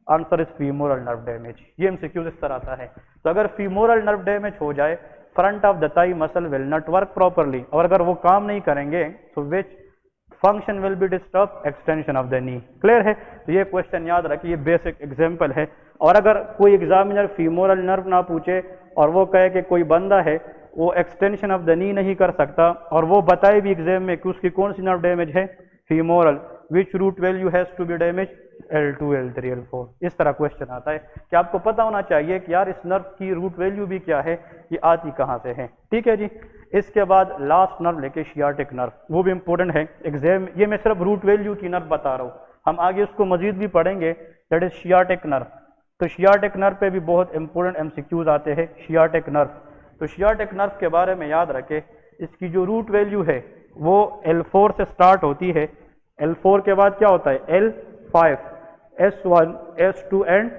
Answer is femoral nerve damage. ये एमसीक्यू इस तरह आता है। तो अगर फीमोरल नर्व डैमेज हो जाए, front of the thigh muscle will not work properly, और अगर वो काम नहीं करेंगे तो which function will be disturb? Extension of the knee. Clear है? तो ये क्वेश्चन याद रखिए, ये बेसिक एग्जांपल है। और अगर कोई एग्जामिनर फीमोरल नर्व ना पूछे और वो कहे कि कोई बंदा है वो एक्सटेंशन ऑफ द नी नहीं कर सकता, और वो बताए भी एग्जाम में कि उसकी कौन सी नर्व डैमेज है? Femoral. Which root value has to be damage? L2, L3, L4। इस तरह क्वेश्चन आता है कि आपको पता होना चाहिए कि यार इस नर्व की रूट वैल्यू भी क्या है, ये आती कहाँ से है। ठीक है जी। इसके बाद लास्ट नर्व लेके शियाटिक नर्व, वो भी इंपॉर्टेंट है एग्जाम। ये मैं सिर्फ रूट वैल्यू की नर्व बता रहा हूँ, हम आगे उसको मजीद भी पढ़ेंगे, दैट इज शियाटिक नर्व। तो शियाटिक नर्व पे भी बहुत इंपॉर्टेंट एमसीक्यूज आते हैं। शियाटिक नर्व, तो शियाटिक नर्व के बारे में याद रखें, इसकी जो रूट वैल्यू है वो L4 से स्टार्ट होती है। L4 के बाद क्या होता है? L5, S1, S2 and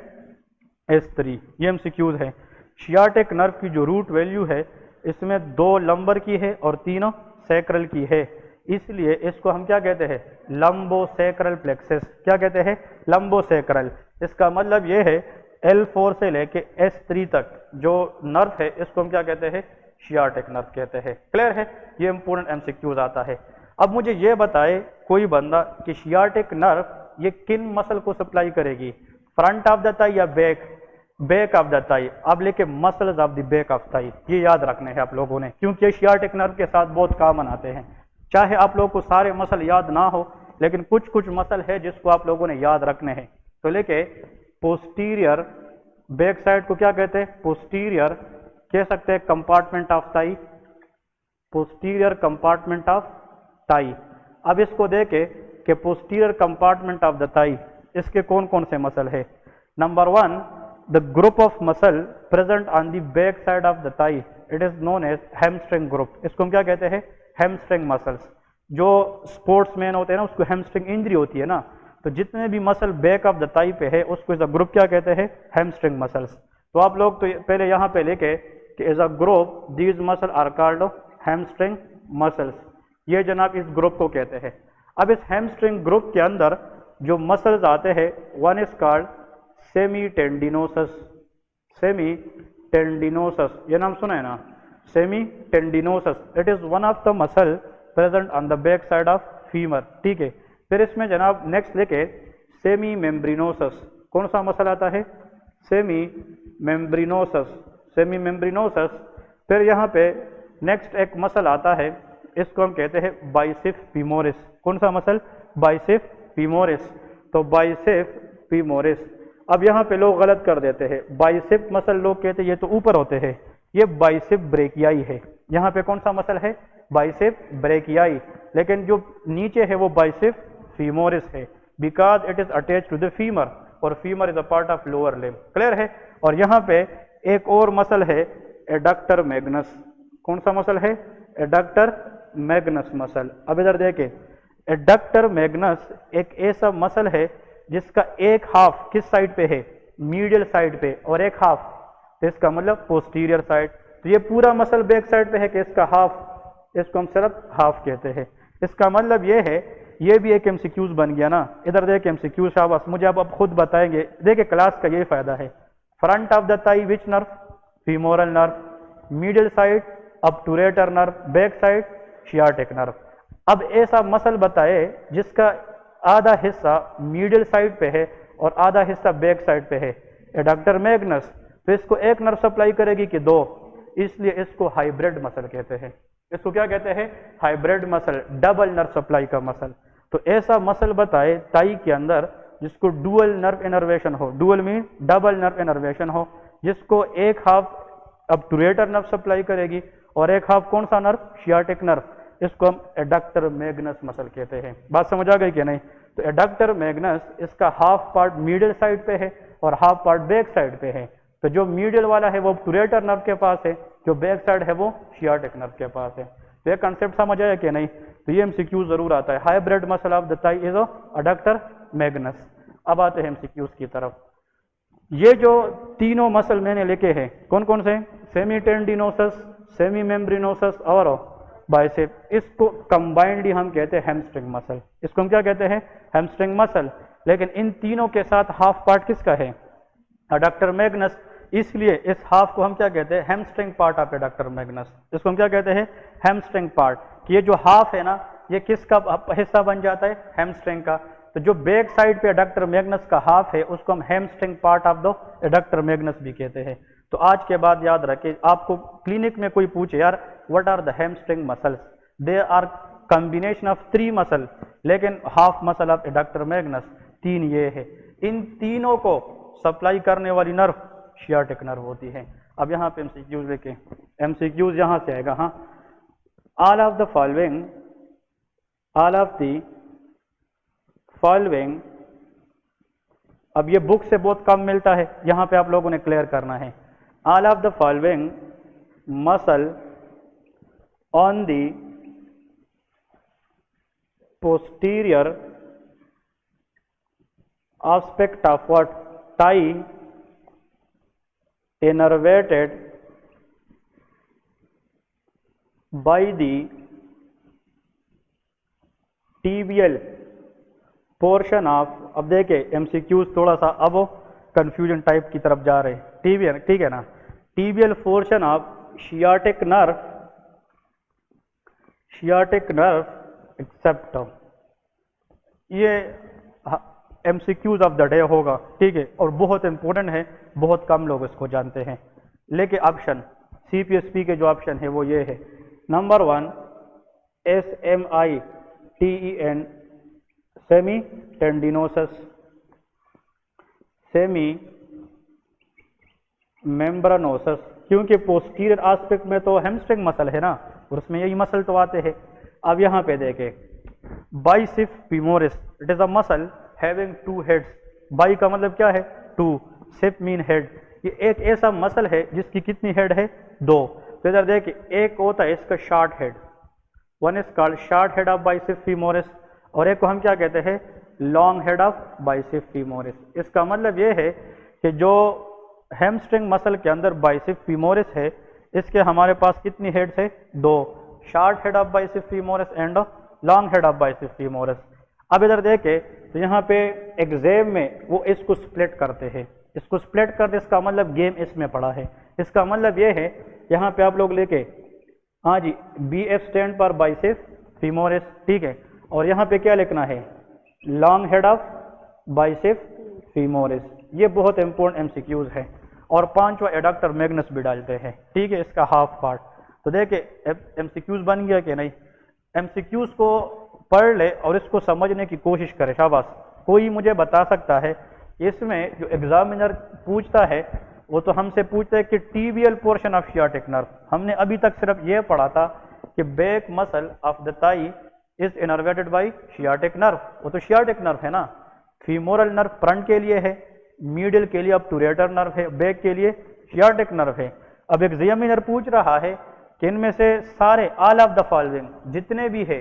S3। ये एमसीक्यूज है। शियाटिक नर्व की जो रूट वैल्यू है, इसमें 2 लंबर की है और 3 सैक्रल की है, इसलिए इसको हम क्या कहते हैं? Lumbosacral plexus. क्या कहते हैं? लंबोसैक्रल। इसका मतलब ये है L4 से लेके S3 तक जो नर्व है, इसको हम क्या कहते हैं? शियाटिक नर्व कहते हैं। क्लियर है? ये इंपॉर्टेंट एमसीक्यूज आता है। अब मुझे ये बताए कोई बंदा कि शियाटिक नर्व ये किन मसल को सप्लाई करेगी? फ्रंट ऑफ द थाई या back? Back of the thigh. अब लेके muscles of the back of thigh, ये याद रखने हैं आप लोगों ने, क्योंकि शियाटिक नर्व के साथ बहुत कॉमन आते हैं। चाहे आप लोगों को सारे मसल याद ना हो, लेकिन कुछ कुछ मसल है जिसको आप लोगों ने याद रखने हैं। तो लेके पोस्टीरियर बैक साइड को क्या कहते हैं? पोस्टीरियर कह सकते हैं compartment of thigh, posterior compartment of thigh. अब इसको देखे कि posterior compartment of the thigh, इसके कौन कौन से मसल है? Number 1, the group of muscle present on the back side of the thigh, it is known as hamstring group. इसको हम क्या कहते हैं? Hamstring muscles. जो स्पोर्ट्समैन होते हैं ना, उसको हैमस्ट्रिंग इंजरी होती है ना, तो जितने भी muscle back of the thigh पे है उसको एज अ ग्रुप क्या कहते हैं? Hamstring muscles. तो आप लोग तो पहले यहाँ पे लेके कि as a group these muscle are called hamstring muscles. ये जनाब इस ग्रुप को कहते हैं। अब इस हैमस्ट्रिंग ग्रुप के अंदर जो मसल्स आते हैं, one is called semitendinosus. Semitendinosus, ये नाम सुना है ना? Semitendinosus, it is one of the muscle present on the back side of femur. ठीक है। फिर इसमें जनाब नेक्स्ट लेके सेमी मेम्ब्रिनोसस, कौन सा मसल आता है? Semimembranosus, semimembranosus. फिर यहाँ पे नेक्स्ट एक मसल आता है, इसको हम कहते हैं बाइसेप्स फीमोरिस। कौन सा मसल? Biceps femoris. तो बाइसेप्स फीमोरिस। अब यहाँ पे लोग गलत कर देते हैं, बाइसेप मसल लोग कहते हैं ये तो ऊपर होते हैं, ये बाइसेप ब्रेकियाई है। यहाँ पे कौन सा मसल है? Bicep brachii. लेकिन जो नीचे है वो बाइसेप फीमोरिस है, because it is attach to the femur, और femur is a part of lower limb. Clear है? और यहाँ पे एक और मसल है एडक्टर मैग्नस। कौन सा मसल है? Adductor Magnus muscle. अब इधर देखे, एडक्टर मैग्नस एक ऐसा मसल है जिसका एक हाफ किस साइड पे है? मीडियल साइड पे, और एक हाफ, तो इसका मतलब पोस्टीरियर साइड। तो ये पूरा मसल बैक साइड पे है कि इसका हाफ, इसको हम सिर्फ हाफ कहते हैं। इसका मतलब ये है, ये भी एक एमसीक्यूज बन गया ना। इधर देख एमसीक्यूज, शाबाश, मुझे अब खुद बताएंगे। देखिए क्लास का यही फायदा है। Front of the thigh which nerve? Femoral nerve. Middle side obturator nerve. Back side sciatic nerve. अब ऐसा मसल बताए जिसका आधा हिस्सा मिडिल साइड पे है और आधा हिस्सा बैक साइड पे है, एडक्टर मैग्नस। तो इसको एक नर्व सप्लाई करेगी कि दो? इसलिए इसको हाइब्रिड मसल कहते हैं। इसको क्या कहते हैं? Hybrid muscle, double nerve supply का मसल। तो ऐसा मसल बताए ताई के अंदर जिसको डुअल नर्व इनर्वेशन हो। Dual mean double nerve innervation हो, जिसको एक हाफ obturator नर्व सप्लाई करेगी और एक हाफ कौन सा नर्व? Sciatic nerve. इसको हम एडक्टर मैग्नस मसल कहते हैं। बात समझ आ गई कि नहीं? तो एडक्टर मैग्नस, इसका हाफ पार्ट मिडिल साइड पे है और हाफ पार्ट बैक साइड पे है। तो जो मिडिल वाला है वो obturator नर्व के पास है, जो बैक साइड है वो शियाटिक नर्व के पास है। तो ये कंसेप्ट समझ आया कि नहीं? तो ये एमसीक्यू जरूर आता है। Hybrid muscle of the thigh is adductor magnus. अब आते हैं एमसीक्यूज की तरफ। ये जो तीनों मसल मैंने लिखे हैं कौन कौन से? सेमी टेंडिनोसस, सेमी मेम्ब्रेनोसस और बाइसेप। इसको कंबाइंडली हम कहते हैं हैमस्ट्रिंग मसल। इसको हम क्या कहते हैं? Hamstring muscle. लेकिन इन तीनों के साथ हाफ पार्ट किसका है? Adductor Magnus. इसलिए इस हाफ को हम क्या कहते हैं? Hamstring part of adductor Magnus. इसको हम क्या कहते हैं? Hamstring part. ये जो हाफ है ना, ये किसका हिस्सा बन जाता है? हैमस्ट्रिंग का। तो जो बैक साइड पे एडक्टर मैग्नस का हाफ है उसको हम hamstring part of the adductor Magnus भी कहते हैं। तो आज के बाद याद रखें, आपको क्लिनिक में कोई पूछे यार what are the hamstring muscles, they are combination of 3 muscle, लेकिन half muscle of adductor magnus 3 ये है। इन तीनों को सप्लाई करने वाली नर्व शियाटिक नर्व होती है। अब यहाँ पे एमसीक्यूज देखें, एमसीक्यूज यहाँ से आएगा। हाँ, all of the following, all of the following. अब ये बुक से बहुत कम मिलता है, यहां पे आप लोगों ने क्लियर करना है। All of the following muscle on the posterior aspect of what? Thigh innervated by the tibial portion of. अब देखे एमसीक्यूज थोड़ा सा अब कंफ्यूजन टाइप की तरफ जा रहे हैं। टीबियल, ठीक है ना? Tibial portion of sciatic nerve, sciatic nerve except, ये एमसीक्यूज ऑफ द डे होगा, ठीक है? और बहुत इंपॉर्टेंट है, बहुत कम लोग इसको जानते हैं। लेकिन ऑप्शन सीपीएसपी के जो ऑप्शन है वो ये है। नंबर 1 SMITEN, सेमी टेंडिनोसस, सेमी मेम्ब्रेनोसस, क्योंकि पोस्टीरियर एस्पेक्ट में तो हैमस्ट्रिंग मसल है ना, और उसमें यही मसल तो आते हैं। अब यहाँ पे देखें, bicep femoris, it is a muscle having 2 heads. By का मतलब क्या है? 2, सेप मीन हेड। ये एक ऐसा मसल है जिसकी कितनी हेड है? 2। तो इधर देखिए, एक होता है इसका short head, one is called short head of bicep femoris, और एक को हम क्या कहते हैं? Long head of bicep femoris. इसका मतलब ये है कि जो हैमस्ट्रिंग मसल के अंदर बाइसेप फीमोरिस है, इसके हमारे पास कितनी हेड्स है? 2, short head of bicep femoris and long head of bicep femoris. अब इधर देखे तो यहाँ पे एग्जाम में वो इसको स्प्लिट करते हैं, इसको स्प्लिट करते, इसका मतलब गेम इसमें पड़ा है। इसका मतलब ये है, यहाँ पे आप लोग लेके, हाँ जी, BF स्टैंड पर बाइसेप फीमोरिस, ठीक है? और यहाँ पे क्या लिखना है? Long head of bicep femoris. ये बहुत इंपॉर्टेंट एमसीक्यूज है। और 5वां एडक्टर मैग्नस भी डालते हैं, ठीक है? इसका हाफ पार्ट। तो देखिए एमसीक्यूज बन गया कि नहीं? एमसीक्यूज को पढ़ ले और इसको समझने की कोशिश करे, शाबाश। कोई मुझे बता सकता है इसमें जो एग्जामिनर पूछता है वो तो हमसे पूछता है कि tibial portion of sciatic nerve. हमने अभी तक सिर्फ ये पढ़ा था कि back muscle of the thigh is innervated by sciatic nerve, वो तो शियाटिक नर्व है ना। फीमोरल नर्व फ्रंट के लिए है, मीडियल के लिए ऑब्टूरेटर नर्व है, बैक के लिए शियाटिक नर्व है। अब एग्जामिनर पूछ रहा है कि इनमें से सारे ऑल ऑफ द फॉलोइंग जितने भी है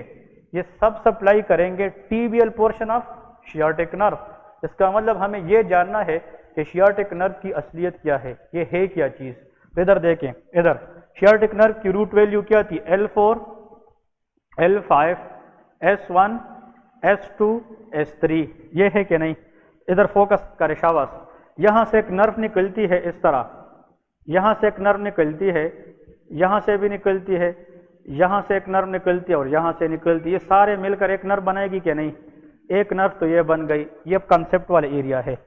ये सब सप्लाई करेंगे tibial portion of sciatic nerve. इसका मतलब हमें ये जानना है कि शियाटिक नर्व की असलियत क्या है, ये है क्या चीज। तो इधर देखें, इधर शियाटिक नर्व की रूट वैल्यू क्या थी, L4, L5, S1, S2, S3, ये है कि नहीं। इधर फोकस करे शाबाश। यहां से एक नर्व निकलती है इस तरह, यहां से एक नर्व निकलती है, यहां से भी निकलती है, यहां से एक नर्व निकलती है और यहां से निकलती है, ये सारे मिलकर एक नर्व बनाएगी कि नहीं। एक नर्व तो ये बन गई, ये कंसेप्ट वाला एरिया है।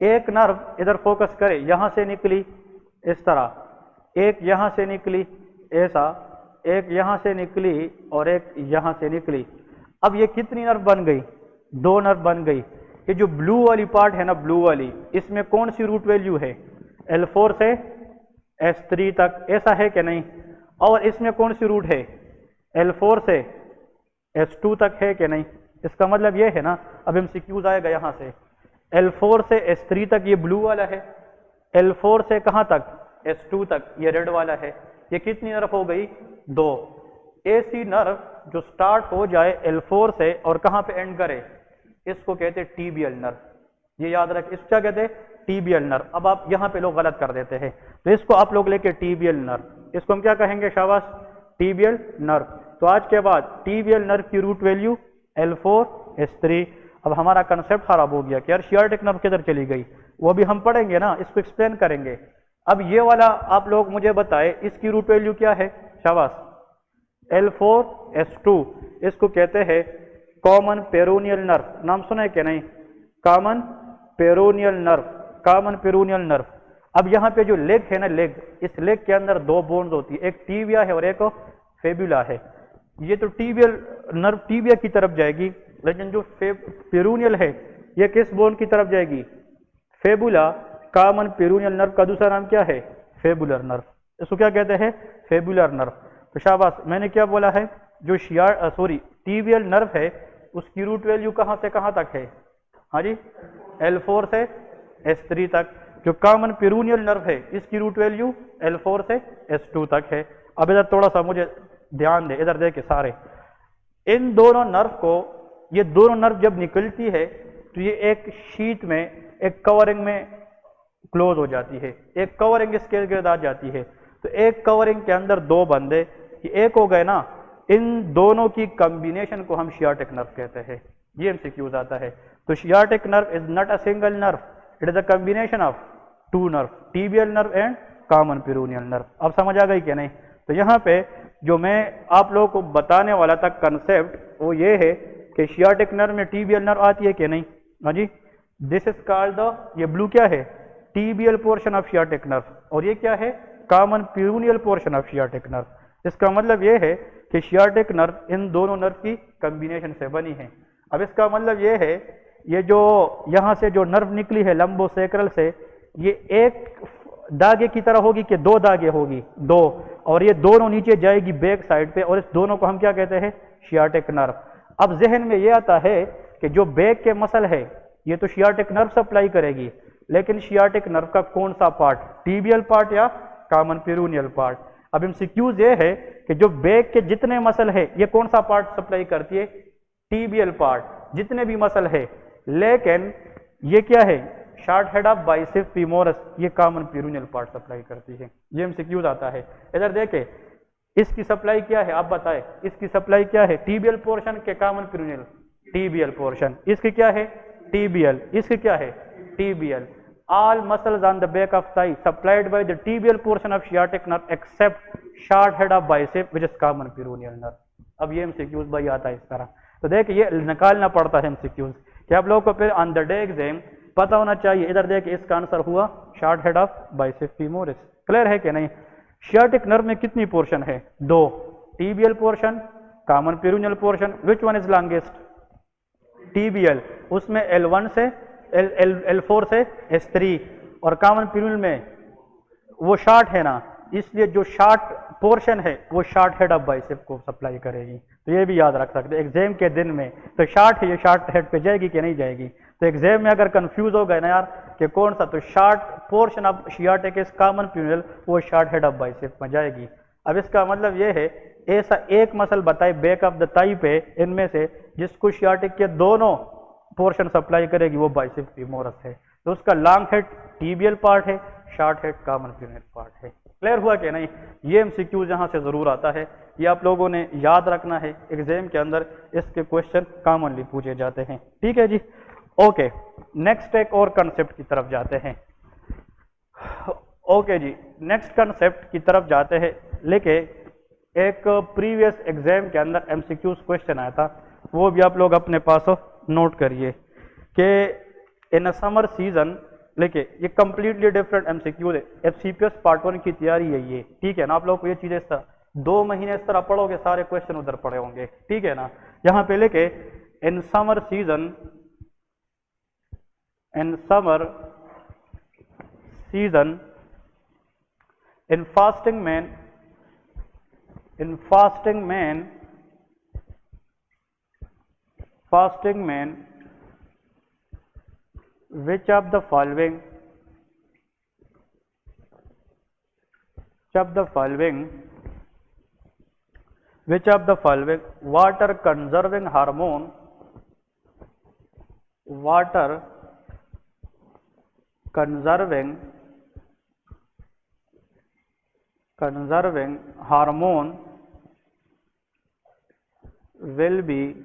एक नर्व इधर फोकस करे, यहां से निकली इस तरह, एक यहां से निकली ऐसा, एक यहां से निकली और एक यहां से निकली। अब ये कितनी नर्व बन गई, दो नर्व बन गई। ये जो ब्लू वाली पार्ट है ना, ब्लू वाली, इसमें कौन सी रूट वैल्यू है, L4 से S3 तक, ऐसा है कि नहीं। और इसमें कौन सी रूट है, L4 से S2 तक है कि नहीं। इसका मतलब ये है ना, अब MCQs आएगा यहां से, L4 से S3 तक ये ब्लू वाला है, L4 से कहां तक, S2 तक ये रेड वाला है। ये कितनी नर्व हो गई, दो। ऐसी नर्व जो स्टार्ट हो जाए L4 से और कहां पे एंड करे, इसको कहते हैं टीबियल नर्व। ये याद रखें, इसको क्या कहते हैं, टीबियल नर्व। अब आप यहां पे लोग गलत कर देते हैं, तो इसको आप लोग लेके टीबियल नर्व, इसको हम क्या कहेंगे शाबाश, टीबियल नर्व। तो आज के बाद टीबियल नर्व की रूट वैल्यू L4, S3। अब हमारा कंसेप्ट खराब हो गया कि यार शियाटिक नर्व किधर चली गई, वो भी हम पढ़ेंगे ना, इसको एक्सप्लेन करेंगे। अब ये वाला आप लोग मुझे बताए, इसकी रूट वैल्यू क्या है, शाबाश, L4, S2, इसको कहते हैं कॉमन पेरोनियल नर्व। नाम सुना है कि नहीं, common peroneal nerve, common peroneal nerve. अब यहाँ पे जो लेग है ना, लेग, इस लेग के अंदर दो बोन्स होती है, एक टीबिया है और एक फेबुला है। ये तो टीबियल नर्व टीबिया की तरफ जाएगी, लेकिन जो पेरोनियल है ये किस बोन की तरफ जाएगी, फेबुला। कॉमन पेरोनियल नर्व का दूसरा नाम क्या है, फेबुलर नर्व। इसको क्या कहते हैं, फेबुलर नर्व। तो शाबाश, मैंने क्या बोला है, जो टीबियल नर्व है उसकी रूट वैल्यू कहां से कहां तक है, हाँ जी, L4 से S3 तक। जो कॉमन पेरोनियल नर्व है इसकी रूट वैल्यू L4 से S2 तक है। अब इधर थोड़ा सा मुझे ध्यान दे, इधर देखे सारे, इन दोनों नर्व को, ये दोनों नर्व जब निकलती है तो ये एक शीट में, एक कवरिंग में क्लोज हो जाती है, एक कवरिंग इसके गिर्द आ जाती है। तो एक कवरिंग के अंदर दो बंदे, ये एक हो गए ना, इन दोनों की कॉम्बिनेशन को हम शियाटिक नर्व कहते हैं। ये MCQs आता है। तो sciatic nerve is not a single nerve, it is a combination of two nerve, tibial nerve and common peroneal nerve. अब समझ आ गई कि नहीं। तो यहाँ पे जो मैं आप लोगों को बताने वाला था कंसेप्ट, वो ये है कि शियाटिक नर्व में टीबियल नर्व आती है कि नहीं, हाँ जी। दिस इज कॉल्ड द, ये ब्लू क्या है, tibial portion of sciatic nerve, और ये क्या है, common peroneal portion of sciatic nerve. इसका मतलब ये है कि शियाटिक नर्व इन दोनों नर्व की कॉम्बिनेशन से बनी है। अब इसका मतलब ये है, ये जो यहां से जो नर्व निकली है लंबोसेक्रल से, ये एक धागे की तरह होगी कि दो धागे होगी, दो, और ये दोनों नीचे जाएगी बैक साइड पे, और इस दोनों को हम क्या कहते हैं, शियाटिक नर्व। अब जहन में ये आता है कि जो बैक के मसल है ये तो शियाटिक नर्व सप्लाई करेगी, लेकिन शियाटिक नर्व का कौन सा पार्ट, टीबियल पार्ट या कॉमन पेरोनियल पार्ट। अब MCQs ये है कि जो बैक के जितने मसल है ये कौन सा पार्ट सप्लाई करती है, टीबियल पार्ट, जितने भी मसल है। लेकिन ये क्या है, शॉर्ट हेड ऑफ बाइसेप्स फीमोरस, ये कॉमन पेरोनियल पार्ट सप्लाई करती है। ये MCQs आता है। इधर देखे, इसकी सप्लाई क्या है, आप बताएं, इसकी सप्लाई क्या है, टीबियल पोर्शन के कॉमन पेरोनियल, टीबियल पोर्शन। इसकी क्या है, टीबियल, इसकी क्या है, tibial. All muscles on the back of thigh supplied by the tibial portion of sciatic nerve except short head of bicep which is common peroneal nerve। अब ये MCQs भाई आता है इस तरह। तो देखिए ये निकालना पड़ता है MCQs कि आप लोगों को फिर ऑन द डे एग्जाम पता होना चाहिए। इधर देखिए इसका आंसर हुआ short head of bicep femoris. Clear है कि नहीं। sciatic nerve में कितनी पोर्शन है, दो, tibial portion, common peroneal portion. Which one is longest, tibial, उसमें L1 से L4 से S3, और कॉमन पेरोनियल में वो शॉर्ट है ना, इसलिए जो शॉर्ट पोर्शन है वो शॉर्ट हेड ऑफ बाइसेप को सप्लाई करेगी। तो ये भी याद रख सकते हैं एग्जाम के दिन में, तो शॉर्ट है ये शॉर्ट हेड पे जाएगी कि नहीं जाएगी। तो एग्जाम में अगर कंफ्यूज हो गए ना यार कि कौन सा, तो short portion of sciatic is common peroneal, वो शॉर्ट हेड ऑफ बाइसेप में जाएगी। अब इसका मतलब ये है ऐसा एक मसल बताए बैक ऑफ द थाई पे इनमें से जिसको शियाटिक के दोनों पोर्शन सप्लाई करेगी वो बाइसेप्स फीमोरस है। तो उसका लॉन्ग हेड टिबियल पार्ट है, शॉर्ट हेड कॉमन फ्यूनेट पार्ट है। क्लियर हुआ कि नहीं? ये एमसीक्यूज यहाँ से जरूर आता है, ये आप लोगों ने याद रखना है, एग्जाम के अंदर इसके क्वेश्चन कॉमनली पूछे जाते हैं। ठीक है जी, ओके। नेक्स्ट एक और कंसेप्ट की तरफ जाते हैं। ओके जी, नेक्स्ट कंसेप्ट की तरफ जाते हैं। लेके एक प्रीवियस एग्जाम के अंदर एमसीक्यूज क्वेश्चन आया था, वो भी आप लोग अपने पास नोट करिए कि इन अ समर सीजन, लेके ये कंप्लीटली डिफरेंट एमसीक्यूज है। एफसीपीएस पार्ट 1 की तैयारी है ये, ठीक है ना? आप लोग को ये चीजें इस तरह 2 महीने इस तरह पढ़ोगे, सारे क्वेश्चन उधर पढ़े होंगे, ठीक है ना? यहां पे लेके in summer season, in summer season in fasting man, which of the following water conserving hormone will be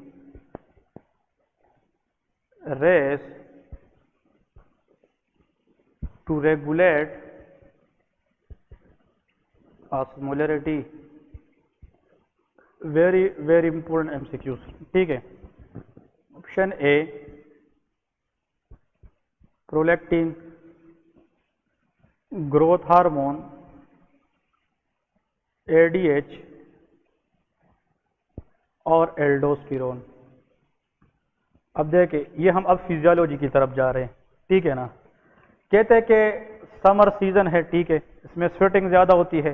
raised to regulate osmolarity? Very very important MCQs, ठीक है। ऑप्शन ए प्रोलैक्टिन, ग्रोथ हार्मोन, एडीएच और aldosterone. अब देखिए, ये हम अब physiology की तरफ जा रहे हैं, ठीक है ना? कहते हैं कि समर सीजन है, ठीक है, इसमें स्वेटिंग ज्यादा होती है,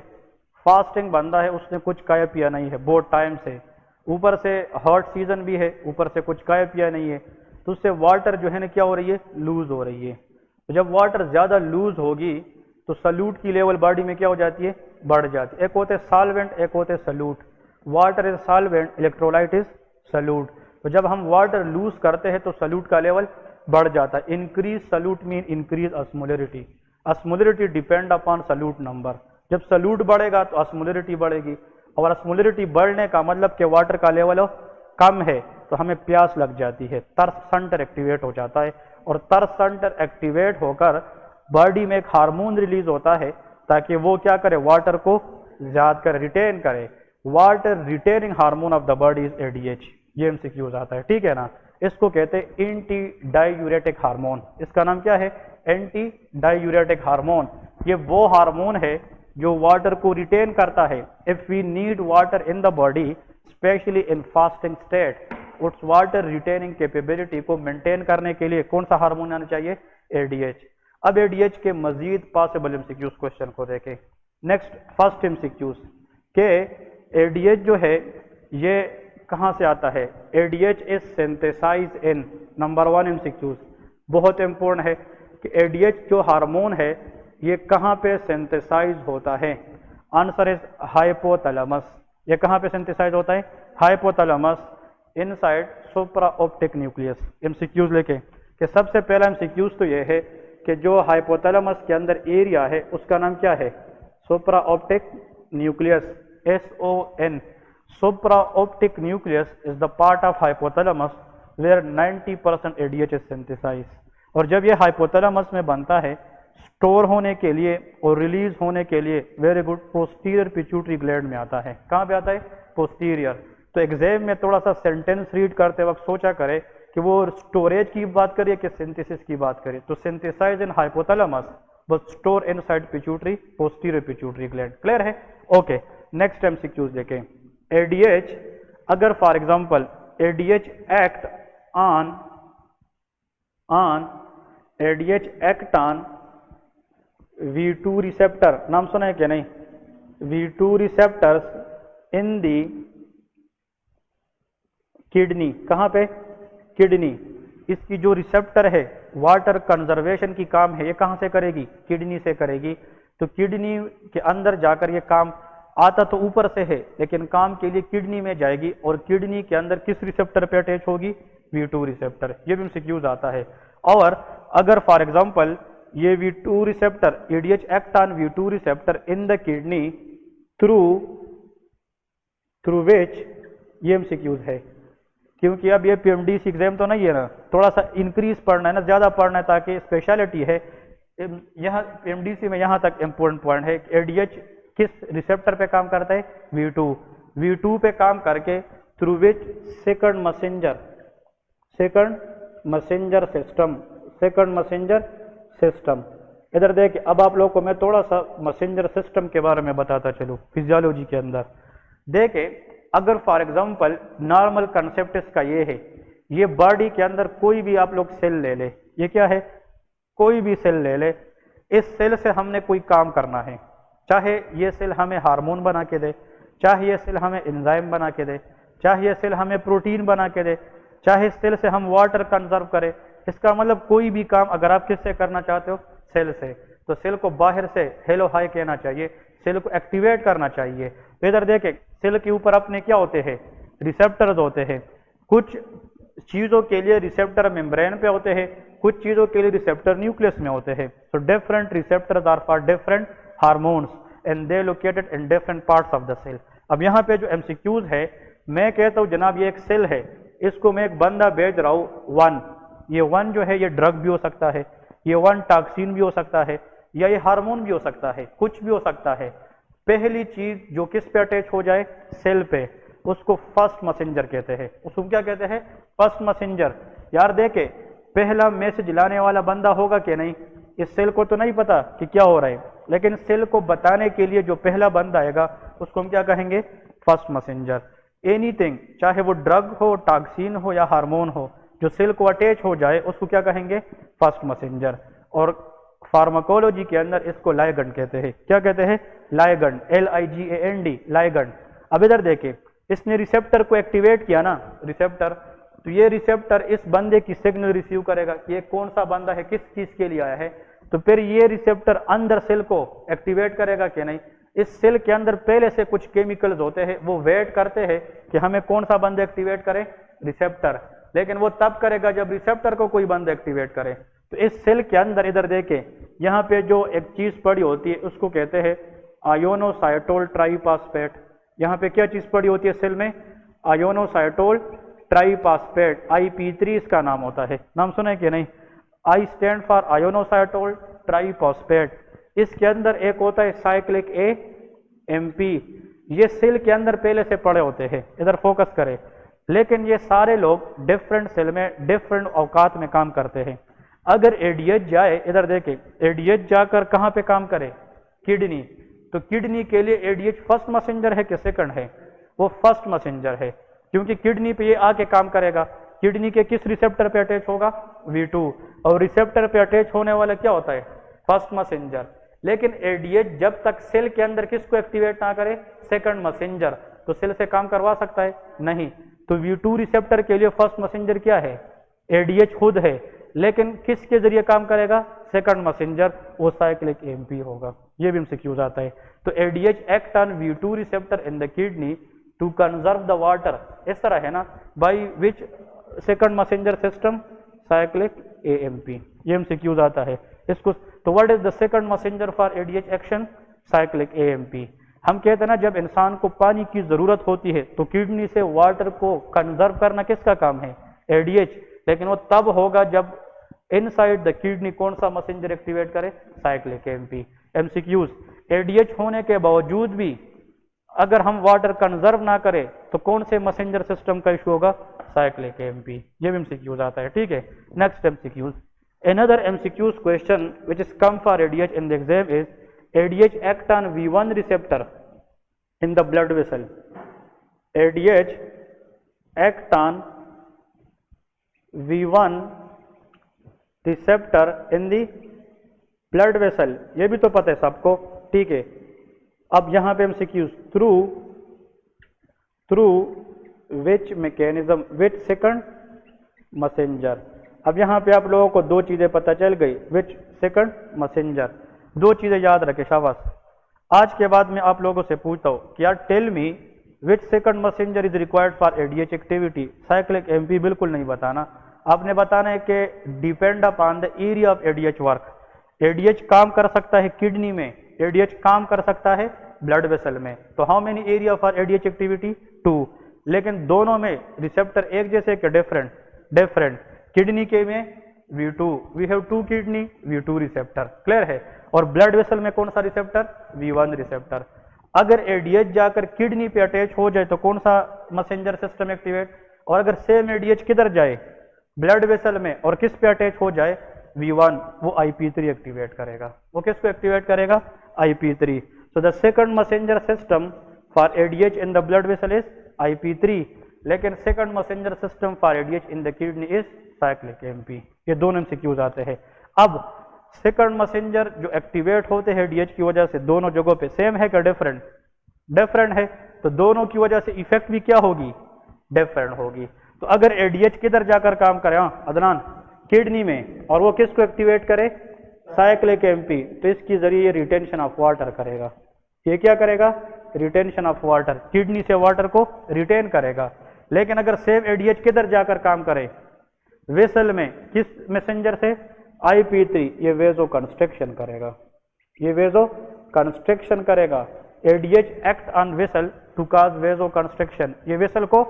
फास्टिंग बंदा है, उसने कुछ खाया पिया नहीं है बहुत टाइम से, ऊपर से हॉट सीजन भी है, ऊपर से कुछ खाया पिया नहीं है, तो उससे वाटर जो है ना क्या हो रही है, लूज हो रही है। तो जब वाटर ज्यादा लूज होगी तो सल्यूट की लेवल बॉडी में क्या हो जाती है, बढ़ जाती है। एक होते सॉल्वेंट, एक होते solute. Water is solvent, electrolyte is solute. तो जब हम वाटर लूज करते हैं तो सल्यूट का लेवल बढ़ जाता है। Increase solute mean increase osmolarity. Osmolarity depend upon solute number. जब सल्यूट बढ़ेगा तो ऑस्मोलरिटी बढ़ेगी, और ऑस्मोलरिटी बढ़ने का मतलब कि वाटर का लेवल कम है तो हमें प्यास लग जाती है, थर्स्ट सेंटर एक्टिवेट हो जाता है, और थर्स्ट सेंटर एक्टिवेट होकर बॉडी में एक हार्मोन रिलीज होता है ताकि वो क्या करे, वाटर को ज्यादा कर रिटेन करे। Water retaining hormone of the body is ADH. ये एमसीक्यूज आता है, ठीक है ना? इसको कहते हैं एंटी डायूरेटिक हार्मोन। इसका नाम क्या है? Anti diuretic hormone. ये वो हार्मोन है जो वाटर को रिटेन करता है। If we need water in the body specially in fasting state, उस वाटर रिटेनिंग कैपेबिलिटी को मेंटेन करने के लिए कौन सा हार्मोन आना चाहिए? एडीएच। अब एडीएच के मजीद पॉसिबल एमसीक्यूज क्वेश्चन को देखें। नेक्स्ट फर्स्ट एमसीक्यूज के एडीएच जो है ये कहां से आता है? ADH is synthesize in, number 1 MCQs बहुत इंपॉर्टेंट है कि एडीएच जो हार्मोन है ये कहां पे सिंथेसाइज होता है? Answer is hypothalamus. ये कहां पे सिंथेसाइज होता है? हाइपोथैलेमस इनसाइड सुप्रा ऑप्टिक न्यूक्लियस। एमसीक्यूज लेके कि सबसे पहला एमसीक्यूज तो ये है कि जो हाइपोथैलेमस के अंदर एरिया है उसका नाम क्या है? Supra optic nucleus, SON। Supra optic nucleus is the part of hypothalamus where 90% ADH is synthesize. और जब ये हाइपोथैलेमस में बनता है, स्टोर होने के लिए और रिलीज होने के लिए very good posterior pituitary gland में आता है। कहाँ पे आता है? पोस्टीरियर। तो एग्जाम में थोड़ा सा सेंटेंस रीड करते वक्त सोचा करे कि वो स्टोरेज की बात करिए कि सिंथेसिस की बात करिए। तो synthesize in hypothalamus but store inside pituitary, posterior pituitary gland. Clear है? ओके, नेक्स्ट एमसीक्यूज देखें। एडीएच, अगर for example ADH act on ADH act on V2 receptor, नाम सुना है क्या नहीं? V2 रिसेप्टर्स इन दी किडनी। कहां पे? किडनी। इसकी जो रिसेप्टर है वाटर कंजर्वेशन की काम है, ये कहां से करेगी? किडनी से करेगी। तो किडनी के अंदर जाकर ये काम आता तो ऊपर से है लेकिन काम के लिए किडनी में जाएगी और किडनी के अंदर किस रिसेप्टर पे अटैच होगी, V2 रिसेप्टर। ये भी एमसीक्यूज आता है। और अगर फॉर एग्जांपल ये V2 receptor ADH act on V2 receptor in the kidney through which, ये एमसीक्यूज है, क्योंकि अब ये PMDC एग्जाम तो नहीं है ना, थोड़ा सा इंक्रीज पढ़ना है ना, ज्यादा पढ़ना है, ताकि स्पेशलिटी है यहाँ PMDC में। यहाँ तक इम्पोर्टेंट पॉइंट है कि ADH किस रिसेप्टर पे काम करता है, V2 पे काम करके through which second messenger system. इधर देखिए, अब आप लोगों को मैं थोड़ा सा मैसेंजर सिस्टम के बारे में बताता चलूं फिजियोलॉजी के अंदर। देखिए, अगर फॉर एग्जांपल नॉर्मल कंसेप्ट इसका ये है, ये बॉडी के अंदर कोई भी आप लोग सेल ले ले, ये क्या है, कोई भी सेल ले ले, इस सेल से हमने कोई काम करना है, चाहे ये सेल हमें हार्मोन बना के दे, चाहे ये सेल हमें एंजाइम बना के दे, चाहे ये सेल हमें प्रोटीन बना के दे, चाहे इस सेल से हम वाटर कंजर्व करें। इसका मतलब कोई भी काम अगर आप किससे करना चाहते हो, सेल से, तो सेल को बाहर से हेलो हाय कहना चाहिए, सेल को एक्टिवेट करना चाहिए। तो इधर देखें, सेल के ऊपर अपने क्या होते हैं, रिसेप्टर्स होते हैं। कुछ चीजों के लिए रिसेप्टर मेम्ब्रेन पे होते हैं, कुछ चीजों के लिए रिसेप्टर न्यूक्लियस में होते हैं। So different receptors are for different hormones and they located in different parts of the cell. अब यहाँ पे जो एमसीक्यूज है, मैं कहता हूँ जनाब ये एक सेल है, इसको मैं एक बंदा भेज रहा हूँ 1, ये 1 जो है ये ड्रग भी हो सकता है, ये 1 टॉक्सिन भी हो सकता है, या ये हार्मोन भी हो सकता है, कुछ भी हो सकता है। पहली चीज जो किस पे अटैच हो जाए, सेल पे, उसको फर्स्ट मैसेंजर कहते हैं। उसको क्या कहते हैं, फर्स्ट मैसेंजर। यार देखे, पहला मैसेज लाने वाला बंदा होगा कि नहीं, इस सेल को तो नहीं पता कि क्या हो रहा है, लेकिन सेल को बताने के लिए जो पहला बंदा आएगा उसको हम क्या कहेंगे, फर्स्ट मैसेंजर। एनीथिंग, चाहे वो ड्रग हो, टॉक्सिन हो या हार्मोन हो, जो सेल को अटैच हो जाए उसको क्या कहेंगे, फर्स्ट मैसेंजर। और फार्माकोलॉजी के अंदर इसको लाइगैंड कहते हैं। क्या कहते हैं, लाइगैंड, LIGAND, लाइगैंड। अब इधर देखे, इसने रिसेप्टर को एक्टिवेट किया ना, रिसेप्टर, तो ये रिसेप्टर इस बंदे की सिग्नल रिसीव करेगा कि ये कौन सा बंदा है, किस चीज के लिए आया है। तो फिर ये रिसेप्टर अंदर सेल को एक्टिवेट करेगा कि नहीं। इस सेल के अंदर पहले से कुछ केमिकल्स होते हैं, वो वेट करते हैं कि हमें कौन सा बंदा एक्टिवेट करे, रिसेप्टर। लेकिन वो तब करेगा जब रिसेप्टर को कोई बंदा एक्टिवेट करे। तो इस सेल के अंदर इधर देखें, यहाँ पे जो एक चीज पड़ी होती है उसको कहते हैं आयोनोसाइटोल ट्राइफॉस्फेट। यहाँ पे क्या चीज पड़ी होती है सेल में, आयोनोसाइटोल ट्राइफॉस्फेट, IP3 इसका नाम होता है। नाम सुना है कि नहीं, I स्टैंड फॉर आयोनोसाइटोल ट्राइफॉस्फेट। इसके अंदर एक होता है साइक्लिक AMP। ये सेल के अंदर पहले से पड़े होते हैं, इधर फोकस करें। लेकिन ये सारे लोग डिफरेंट सेल में डिफरेंट औकात में काम करते हैं। अगर ADH जाए, इधर देखें, ADH जाकर कहाँ पे काम करे, किडनी, तो किडनी के लिए ADH फर्स्ट मैसेंजर है कि सेकंड है, वो फर्स्ट मैसेंजर है, क्योंकि किडनी पे ये आके काम करेगा। किडनी के किस रिसेप्टर पे अटैच होगा, V2, और रिसेप्टर पे अटैच होने वाला क्या होता है, फर्स्ट मैसेंजर। लेकिन ADH जब तक सेल के अंदर किसको एक्टिवेट ना करे, सेकंड मैसेंजर, तो सेल से काम करवा सकता है, नहीं। तो V2 रिसेप्टर के लिए फर्स्ट मैसेंजर क्या है, ADH खुद है, लेकिन किसके जरिए काम करेगा, सेकंड मैसेंजर, वो साइक्लिक AMP होगा। ये भी एमसीक्यूज आता है। तो ADH act on V2 receptor in the kidney to conserve the water, इस तरह है ना, by which second messenger system, cyclic AMP। ये एमसीक्यूज आता है इसको। तो what is the second messenger for ADH action, cyclic AMP। हम कहते हैं ना, जब इंसान को पानी की जरूरत होती है तो किडनी से वाटर को कंजर्व करना किसका काम है, ADH। लेकिन वो तब होगा जब इनसाइड द किडनी कौन सा मैसेंजर एक्टिवेट करे, साइक्लिक AMP। एमसीक्यूज, ADH होने के बावजूद भी अगर हम वाटर कंजर्व ना करें तो कौन से मैसेंजर सिस्टम का इशू होगा, साइक्लिक AMP। ये भी एमसीक्यूज आता है, ठीक है। Next MCQs, another MCQs question which is come for ADH in the exam is ADH act on V1 receptor in the blood vessel. ADH act on V1 receptor in the blood vessel. ये भी तो पता है सबको, ठीक है। अब यहां पे MCQs, through which mechanism, which second messenger। अब यहां पे आप लोगों को दो चीजें पता चल गई, which second messenger। दो चीजें याद रखें, शाबाश। आज के बाद मैं आप लोगों से पूछता हूँ कि यार tell me which second messenger is required for ADH activity, cyclic AMP बिल्कुल नहीं बताना, आपने बताना है कि depend upon the area of ADH work. ADH काम कर सकता है किडनी में, एडीएच काम कर सकता है ब्लड वेसल में, तो how many area for ADH activity 2, लेकिन दोनों में रिसेप्टर एक जैसे कि डिफरेंट डिफरेंट। किडनी के में V2, we have 2 kidney, V2 receptor, clear है, और ब्लड वेसल में कौन सा रिसेप्टर, V1 रिसेप्टर। अगर एडीएच जाकर किडनी पे अटैच हो जाए तो कौन सा मैसेंजर सिस्टम एक्टिवेट, और अगर सेम एडीएच किधर जाए ब्लड वेसल में और किस पे अटैच हो जाए V1, वो IP3 एक्टिवेट करेगा। वो किसको एक्टिवेट करेगा, IP3। So the second messenger system for ADH in the blood vessel is IP3, लेकिन second messenger system for ADH in the kidney is cyclic MP. ये दोनों एमसीक्यूज आते हैं। अब सेकंड मैसेंजर जो एक्टिवेट होते हैं एडीएच की वजह से दोनों जगहों पे सेम है क्या डिफरेंट, डिफरेंट है, तो दोनों की वजह से इफेक्ट भी क्या होगी, डिफरेंट होगी। तो अगर एडीएच किधर जाकर काम करे, अदनान किडनी में, और वो किसको एक्टिवेट करे, साइक्लिक एमपी, तो इसके जरिए रिटेंशन ऑफ वाटर करेगा। ये क्या करेगा, रिटेंशन ऑफ वाटर, किडनी से वाटर को रिटेन करेगा। लेकिन अगर सेम एडीएच किधर जाकर काम करे, वेसल में, किस मैसेंजर से, IP3, ये वेजो कंस्ट्रक्शन करेगा, ये वेजो कंस्ट्रक्शन करेगा। ADH act on vessel to cause vasoconstriction, ये वेसल को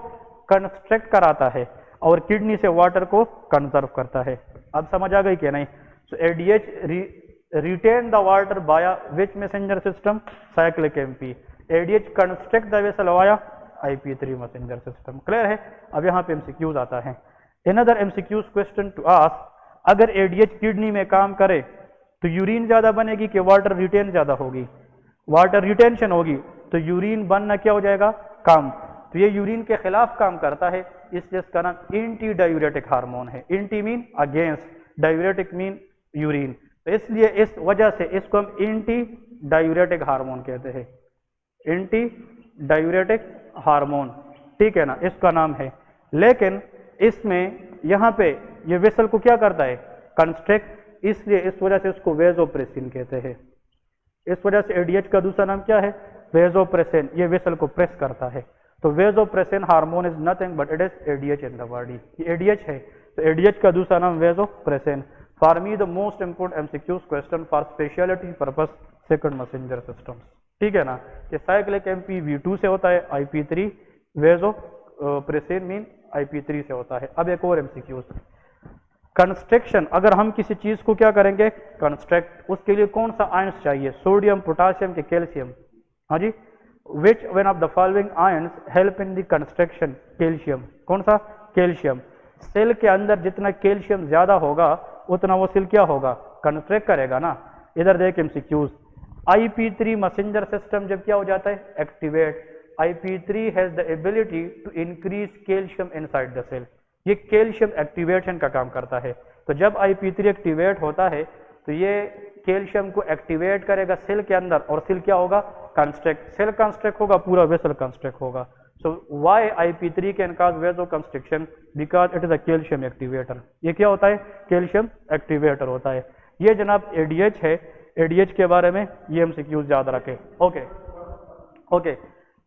कंस्ट्रक्ट कराता है और किडनी से वाटर को कंजर्व करता है। अब समझ आ गई क्या नहीं। So ADH retain the water via which messenger system, cyclic MP. ADH constrict the vessel via IP3 messenger system, clear है। अब यहाँ पे एमसीक्यूज आता है। Another MCQ's question to ask, अगर एडीएच किडनी में काम करे तो यूरिन ज्यादा बनेगी कि वाटर रिटेन ज्यादा होगी, वाटर रिटेंशन होगी, तो यूरिन बनना क्या हो जाएगा, कम। तो ये यूरिन के खिलाफ काम करता है, इसलिए इसका नाम एंटी डायूरेटिक हार्मोन है। Anti mean against, diuretic mean urine, तो इसलिए इस वजह से इसको हम एंटी डायूरेटिक हार्मोन कहते हैं, एंटी डायूरेटिक हार्मोन, ठीक है ना, इसका नाम है। लेकिन इसमें यहाँ पे ये वेसल को क्या करता है, कंस्ट्रक्ट, इसलिए इस वजह से इसको वेजोप्रेसिन कहते हैं। इस वजह से एडीएच का दूसरा नाम क्या है, वेजोप्रेसिन, ये वेसल को प्रेस करता है। तो vasopressin hormone is nothing but it is ADH in the body, ये एडीएच है, तो एडीएच का दूसरा नाम vasopressin. For me the most important MCQs question for speciality purpose second messenger system, ठीक है ना, कि साइक्लिक एमपी V2 से होता है, IP3 वेजोप्रेसिन मीन IP3 से होता है। अब एक और एमसीक्यूज, कंस्ट्रक्शन, अगर हम किसी चीज को क्या करेंगे, कंस्ट्रक्ट, उसके लिए कौन सा आयंस चाहिए, सोडियम, पोटासियम के कैल्शियम, हाँ जी, which one of the following ions help in the constriction, calcium, कौन सा, कैल्शियम। सेल के अंदर जितना कैल्शियम ज्यादा होगा उतना वो सेल क्या होगा, कंस्ट्रक्ट करेगा ना। इधर देख एमसीक्यूज, IP3 मैसेंजर सिस्टम जब क्या हो जाता है, activate, IP3 has the ability to increase calcium inside the cell, ये कैल्शियम एक्टिवेशन का काम करता है। तो जब IP3 एक्टिवेट होता है तो ये कैल्शियम को एक्टिवेट करेगा सेल के अंदर, और सेल क्या होगा, कंस्ट्रक्ट, सेल कंस्ट्रक्ट होगा, पूरा वेसल कंस्ट्रक्ट होगा। So why IP3 can cause vasoconstriction, because it is a calcium activator, ये क्या होता है, कैल्शियम एक्टिवेटर होता है। ये जनाब एडीएच है, एडीएच के बारे में ये एमसीक्यूज याद रखें। ओके ओके,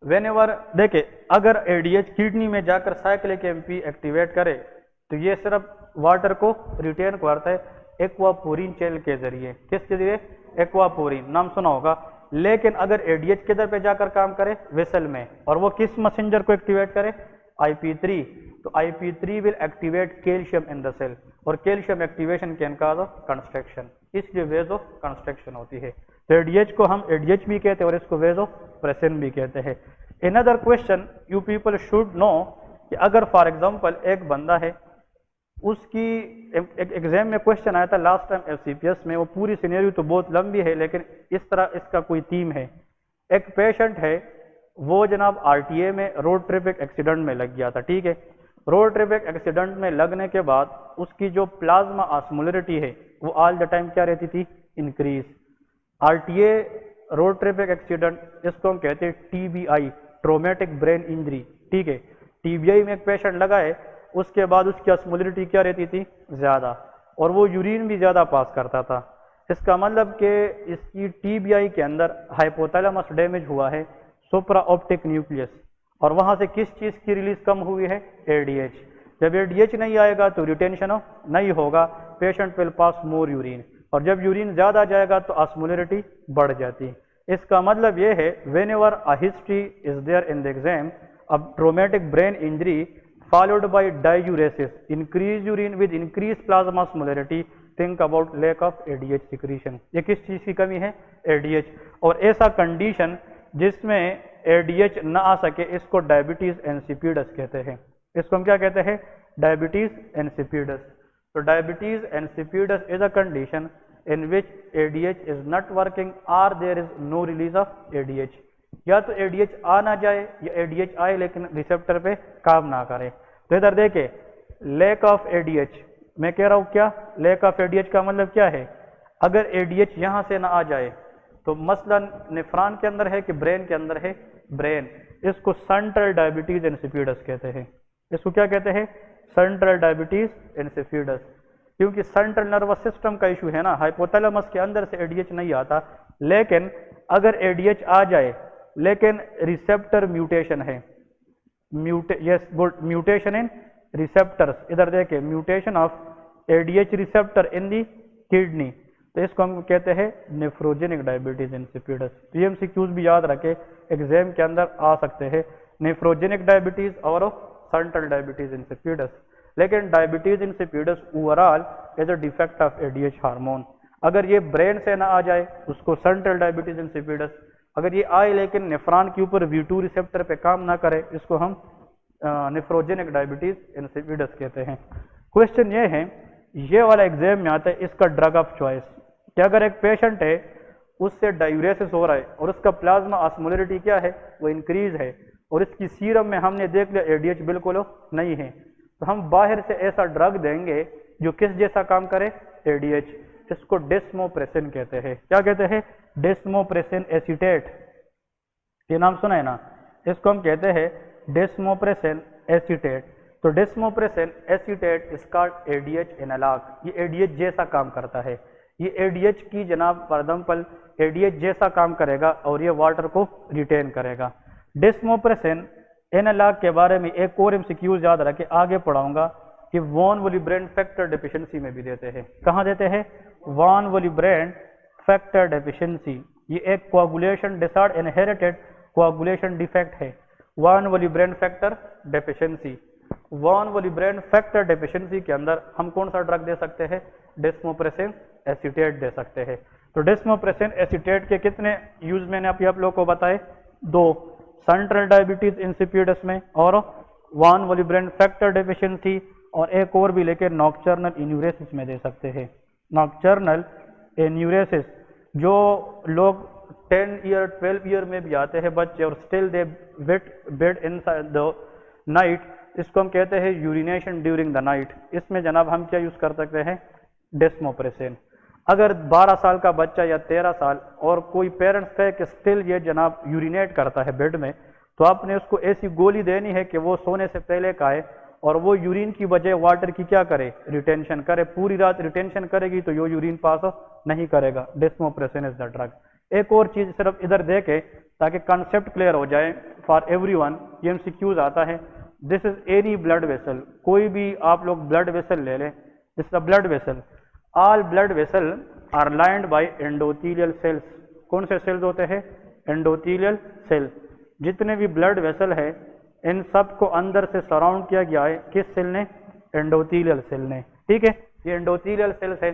वेनेवर देखे, अगर एडीएच किडनी में जाकर साइक्लिक एमपी एक्टिवेट करे तो ये सिर्फ वाटर को रिटेन करता है एक्वापोरिन चेल के जरिए, किसके जरिए, एक्वापोरिन, नाम सुना होगा। लेकिन अगर एडीएच किधर पे जाकर काम करे, वेसल में, और वो किस मैसेंजर को एक्टिवेट करे, IP3, तो IP3 will activate calcium in the cell, और calcium activation can cause constriction, इसलिए वेजो कंस्ट्रक्शन होती है। तो एडीएच को हम एडीएच भी कहते हैं और इसको वेजोप्रेसिन भी कहते हैं। Another question you people should know कि अगर फॉर एग्जांपल एक बंदा है, उसकी एक एग्जाम में क्वेश्चन आया था लास्ट टाइम FCPS में, वो पूरी सिनेरियो तो बहुत लंबी है लेकिन इस तरह इसका कोई थीम है। एक पेशेंट है, वो जनाब RTA में रोड ट्रैफिक एक्सीडेंट में लग गया था, ठीक है। रोड ट्रैफिक एक्सीडेंट में लगने के बाद उसकी जो प्लाज्मा ऑस्मोलरिटी है वो ऑल द टाइम क्या रहती थी, increase. RTA road traffic accident, इसको हम कहते हैं TBI, ट्रोमेटिक ब्रेन इंजरी, ठीक है। TBI में एक पेशेंट लगा है, उसके बाद उसकी ऑस्मोलरिटी क्या रहती थी, ज्यादा, और वो यूरिन भी ज्यादा पास करता था। इसका मतलब कि इसकी टीबीआई के अंदर हाइपोथैलेमस डैमेज हुआ है, सुप्रा ऑप्टिक न्यूक्लियस, और वहां से किस चीज की रिलीज कम हुई है? एडीएच। जब एडीएच नहीं आएगा तो रिटेंशन नहीं होगा, patient will pass more urine, और जब यूरिन ज्यादा जाएगा तो ऑस्मोलरिटी बढ़ जाती है। इसका मतलब यह है whenever a history is there in the exam, a traumatic brain injury followed by diuresis, increase urine with increased plasma osmolarity, think about lack of ADH secretion। ये किस चीज की कमी है? ADH। और ऐसा कंडीशन जिसमें ADH न आ सके इसको डायबिटीज इंसिपिडस कहते हैं। इसको हम क्या कहते हैं? Diabetes insipidus. तो diabetes insipidus is a condition in which ADH is not working or there is no release of ADH। या तो ADH आ ना जाए या ADH आए लेकिन रिसेप्टर पे काम ना करे। तो इधर देखे लैक ऑफ ADH, मैं कह रहा हूं क्या लैक ऑफ ADH का मतलब क्या है? अगर ADH यहां से ना आ जाए तो मसलन नेफ्रॉन के अंदर है कि ब्रेन के अंदर है? ब्रेन। इसको सेंट्रल डायबिटीज इंसिपिडस कहते हैं। इसको क्या कहते हैं? Central diabetes insipidus. क्योंकि सेंट्रल नर्वस सिस्टम का इशू है ना, हाइपोथैलेमस के अंदर से ADH नहीं आता, लेकिन अगर ADH आ जाए लेकिन रिसेप्टर म्यूटेशन है, म्यूटेशन इन रिसेप्टर्स, इधर देखे mutation of ADH receptor in the kidney, तो इसको हम कहते हैं नेफ्रोजेनिक डायबिटीज इंसिपिडस। तो ये MCQs भी याद रखे, एग्जाम के अंदर आ सकते हैं, नेफ्रोजेनिक डायबिटीज और सेंट्रल डायबिटीज इंसिपिडस। लेकिन diabetes insipidus overall is a defect of ADH hormone. अगर ये ब्रेन से ना आ जाए उसको सेंट्रल डायबिटीज इंसिपिडस, अगर ये आए लेकिन नेफ्रॉन के ऊपर V2 रिसेप्टर पे काम ना करे इसको हम नेफ्रोजेनिक डायबिटीज इंसिपिडस कहते हैं। क्वेश्चन ये है, ये वाला एग्जाम में आता है, इसका ड्रग ऑफ चॉइस कि अगर एक पेशेंट है उससे डायूरेसिस हो रहा है और उसका प्लाज्मा ऑस्मोलरिटी क्या है? वो इंक्रीज है, और इसकी सीरम में हमने देख लिया ADH बिल्कुल नहीं है, तो हम बाहर से ऐसा ड्रग देंगे जो किस जैसा काम करे? ADH। इसको डेस्मोप्रेसिन कहते हैं। क्या कहते हैं? Desmopressin acetate. ये नाम सुना है ना? इसको हम कहते हैं डेस्मोप्रेसिन एसीटेट। तो डेस्मोप्रेसिन एसीटेट इसका ADH एनालॉग, ये ADH जैसा काम करता है। ये ADH की जनाब फॉर एग्जाम्पल ADH जैसा काम करेगा और ये वाटर को रिटेन करेगा। डेस्मोप्रेसिन एनालॉग के बारे में एक और MCQ याद रखे, आगे पढ़ाऊंगा कि वॉन वोलिब्रेन फैक्टर डेफिशिएंसी में भी देते हैं। कहाँ देते हैं? Von Willebrand factor deficiency. ये एक coagulation disorder, inherited coagulation defect है, von Willebrand factor deficiency. Von Willebrand factor deficiency के अंदर हम कौन सा ड्रग दे सकते हैं? डेस्मोप्रेसिन एसीटेट दे सकते हैं। तो डेस्मोप्रेसिन एसीटेट के कितने यूज मैंने आप लोगों को बताए? 2, सेंट्रल डायबिटीज इंसिपिडस में और वॉन वोलिब्रेन फैक्टर डेफिशिएंसी, और एक और भी लेके नॉक्टर्नल एन्यूरेसिस में दे सकते हैं। नॉक्टर्नल एन्यूरेसिस जो लोग 10 ईयर 12 ईयर में भी आते हैं बच्चे और still they bed inside the night, इसको हम कहते हैं यूरिनेशन ड्यूरिंग द नाइट। इसमें जनाब हम क्या यूज कर सकते हैं? डेस्मोप्रेसिन। अगर 12 साल का बच्चा या 13 साल और कोई पेरेंट्स कहे कि स्टिल ये जनाब यूरिनेट करता है बेड में, तो आपने उसको ऐसी गोली देनी है कि वो सोने से पहले खाए और वो यूरिन की बजाय वाटर की क्या करे? रिटेंशन करे। पूरी रात रिटेंशन करेगी तो यो यूरिन पास नहीं करेगा। Desmopressin is the drug. एक और चीज सिर्फ इधर देखे ताकि कॉन्सेप्ट क्लियर हो जाए फॉर एवरीवन, ये MCQs आता है। This is any blood vessel, कोई भी आप लोग ब्लड वेसल ले लें, this is the blood vessel. All blood vessel are lined by endothelial cells. कौन से सेल्स होते हैं? Endothelial cell. जितने भी ब्लड वेसल है इन सब को अंदर से सराउंड किया गया है किस सेल ने? एंडोथेलियल सेल ने। ठीक है, ये एंडोथेलियल सेल्स है।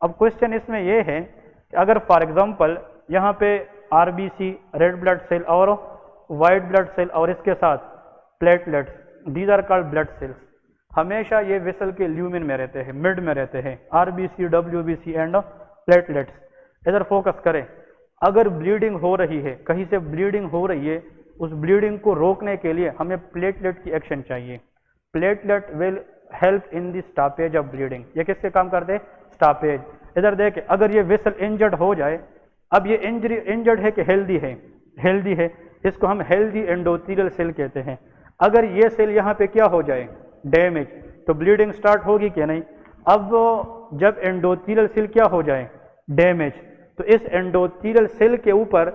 अब क्वेश्चन इसमें यह है कि अगर फॉर एग्जांपल यहाँ पे RBC रेड ब्लड सेल और व्हाइट ब्लड सेल और इसके साथ platelets, these are called blood cells, हमेशा ये वेसल के ल्यूमिन में रहते हैं, मिड में रहते हैं, RBC WBC एंड प्लेटलेट्स। इधर फोकस करें, अगर ब्लीडिंग हो रही है, कहीं से ब्लीडिंग हो रही है, उस ब्लीडिंग को रोकने के लिए हमें प्लेटलेट की एक्शन चाहिए। Platelet will help in the stoppage of bleeding. ये किससे काम करते हैं? स्टॉपेज। इधर देखें, अगर ये वेसल इंजर्ड हो जाए, अब ये इंजरी इंजर्ड है कि हेल्दी है? हेल्दी है, इसको हम हेल्दी एंडोथेलियल सेल कहते हैं। अगर ये सेल यहाँ पे क्या हो जाए? डैमेज, तो ब्लीडिंग स्टार्ट होगी क्या? नहीं। अब जब एंडोथेलियल सेल क्या हो जाए? डैमेज। तो इस एंडोथेलियल सेल के ऊपर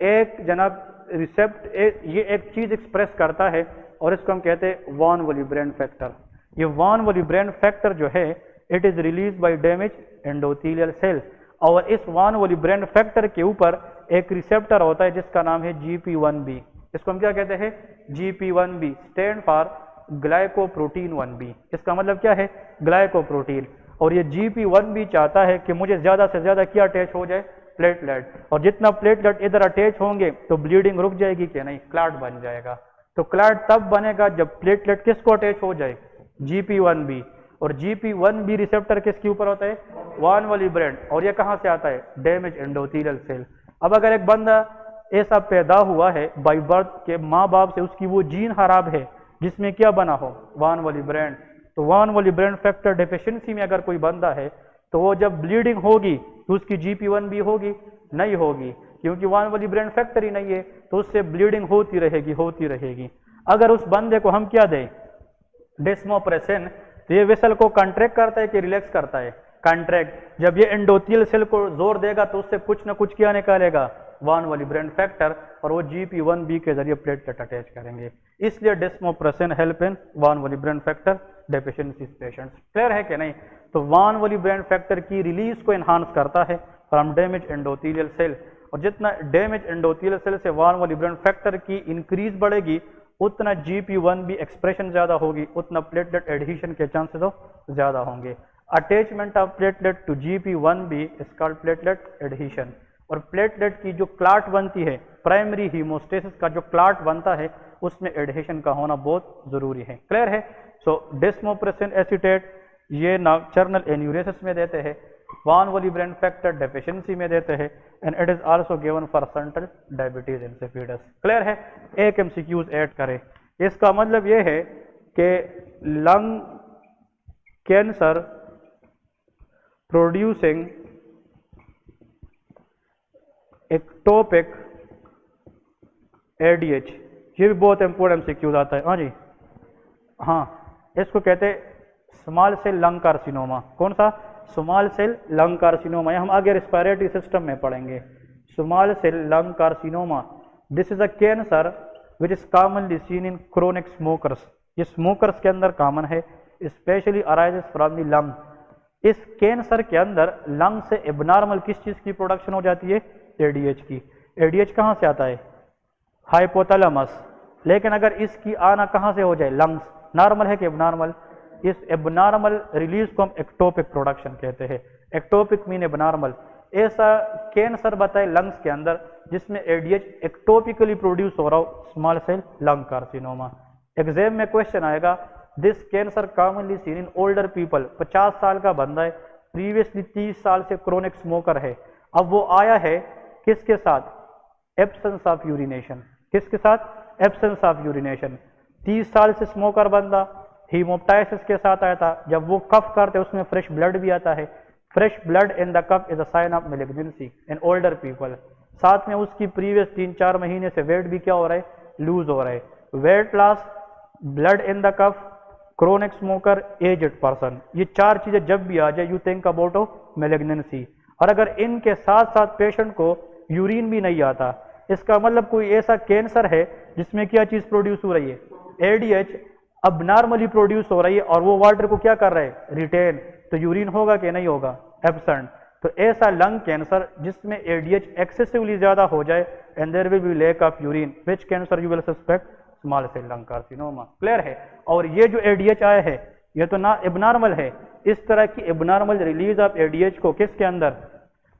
एक जनाब ये एक चीज एक्सप्रेस करता है और इसको हम कहते हैं वॉन वॉल्यूब्रेंट फैक्टर। ये वॉन वॉल्यूब्रेंट फैक्टर जो है it is release by damage endothelial cell, और इस वॉन वॉल्यूब्रेंट फैक्टर के ऊपर एक रिसेप्टर होता है जिसका नाम है GP1B। इसको हम क्या कहते हैं? GP1B stand for glycoprotein 1B। इसका मतलब क्या है? ग्लाइकोप्रोटीन। और ये GP1B चाहता है कि मुझे ज्यादा से ज्यादा क्या अटैच हो जाए? प्लेटलेट। और जितना प्लेटलेट इधर अटैच होंगे तो ब्लीडिंग रुक जाएगी कि नहीं? क्लॉट बन जाएगा। तो क्लॉट तब बनेगा जब प्लेटलेट किसको अटैच हो जाए? GP1B। और GP1B रिसेप्टर किसके ऊपर होता है? Von Willebrand. और ये कहां से आता है? Damage endothelial cell. अब अगर एक बंदा ऐसा पैदा हुआ है बाय बर्थ के माँ बाप से उसकी वो जीन खराब है जिसमें क्या बना हो? वॉन वॉल्यूब्रेंट। तो वॉन वॉल्यूब्रेंट फैक्टर डेफिशिएंसी में अगर कोई बंदा है तो वो जब ब्लीडिंग होगी तो उसकी GP1B होगी? नहीं होगी, क्योंकि वॉन वॉल्यूब्रेंट फैक्टर ही नहीं है, तो उससे ब्लीडिंग होती रहेगी। अगर उस बंदे को हम क्या दें? डेस्मोप्रेसिन, तो ये वेसल को कंट्रैक्ट करता है कि रिलैक्स करता है? कंट्रैक्ट। जब ये एंडोथेलियल सेल को जोर देगा तो उससे कुछ ना कुछ क्या निकालेगा? वॉन वॉल्यूब्रेंट फैक्टर, और वो GP1B के जरिए प्लेटलेट अटैच करेंगे। इसलिए desmopressin help in von Willebrand factor deficiency patients. Clear है कि नहीं? तो वॉन वॉल्यूब्रेंट फैक्टर की रिलीज को एनहांस करता है फ्रॉम डैमेज एंडोथेलियल सेल, और जितना डैमेज एंडोथेलियल सेल से वॉन वॉल्यूब्रेंट फैक्टर की इंक्रीज बढ़ेगी उतना GP1B एक्सप्रेशन ज्यादा होगी, उतना प्लेटलेट एडहेशन के चांसेस ज्यादा होंगे। Attachment of platelet to GP1B is called platelet adhesion. और प्लेटलेट की जो क्लॉट बनती है, प्राइमरी हीमोस्टेसिस का जो क्लॉट बनता है, उसमें एडहेशन का होना बहुत जरूरी है। क्लियर है? सो डेस्मोप्रेसिन एसीटेट ये नॉक्टर्नल एन्यूरेसिस में देते हैं, वॉन वॉल्यूब्रेंट फैक्टर डेफिशिएंसी में देते हैं, and it is also given for central diabetes insipidus. Clear है? एक MCQs ऐड करें। इसका मतलब ये है कि lung cancer producing ectopic ADH, ये भी बहुत इंपॉर्टेंट MCQs आता है। हाँ जी, हाँ, इसको कहते हैं स्मॉल सेल लंग कार्सिनोमा। कौन सा? Small cell lung carcinoma. हम आगे रेस्पिरेटरी सिस्टम में पढ़ेंगे। Small cell lung carcinoma, this is a cancer which is commonly seen in chronic smokers. ये स्मोकर्स के अंदर कॉमन है, specially arises from the lung. इस कैंसर के अंदर लंग से एबनॉर्मल किस चीज की प्रोडक्शन हो जाती है? ADH की। ADH कहाँ से आता है? हाइपोथैलेमस। लेकिन अगर इसकी आना कहाँ से हो जाए? लंग्स। नॉर्मल है कि एबनॉर्मल? इस एबनॉर्मल रिलीज को हम एक्टोपिक प्रोडक्शन कहते हैं। Ectopic mean abnormal. ऐसा कैंसर बताए लंग्स के अंदर जिसमें ADH एक्टोपिकली प्रोड्यूस हो रहा हो, small cell lung carcinoma. Exam में क्वेश्चन आएगा, this cancer commonly seen in older people. 50 साल का बंदा है, प्रीवियसली 30 साल से क्रोनिक स्मोकर है। अब वो आया है किसके साथ? Absence of urination. किसके साथ? Absence of urination. 30 साल से स्मोकर बंदा हीमोप्टाइसिस के साथ आया था। जब वो कफ करते उसमें फ्रेश ब्लड भी आता है। Fresh blood in the cough is a sign of malignancy in older people. साथ में उसकी प्रीवियस 3-4 महीने से वेट भी क्या हो रहा है? लूज हो रहा है। Weight loss, blood in the cough, chronic smoker, aged person, ये 4 चीजें जब भी आ जाए यू थिंक अबाउट मैलिग्नेंसी। और अगर इनके साथ साथ पेशेंट को यूरिन भी नहीं आता, इसका मतलब कोई ऐसा कैंसर है जिसमें क्या चीज प्रोड्यूस हो रही है? ADH अब नॉर्मली प्रोड्यूस हो रही है और वो वाटर को क्या कर रहा है? रिटेन। तो यूरिन होगा कि नहीं होगा? एब्सेंट। तो ऐसा लंग कैंसर जिसमें ADH एक्सेसिवली ज्यादा हो जाए and there will be lack of urine, which cancer you will suspect? Small cell lung carcinoma. Clear है? और ये जो ADH आया है ये तो ना एबनॉर्मल है। इस तरह की एबनॉर्मल रिलीज ऑफ ADH को किसके अंदर?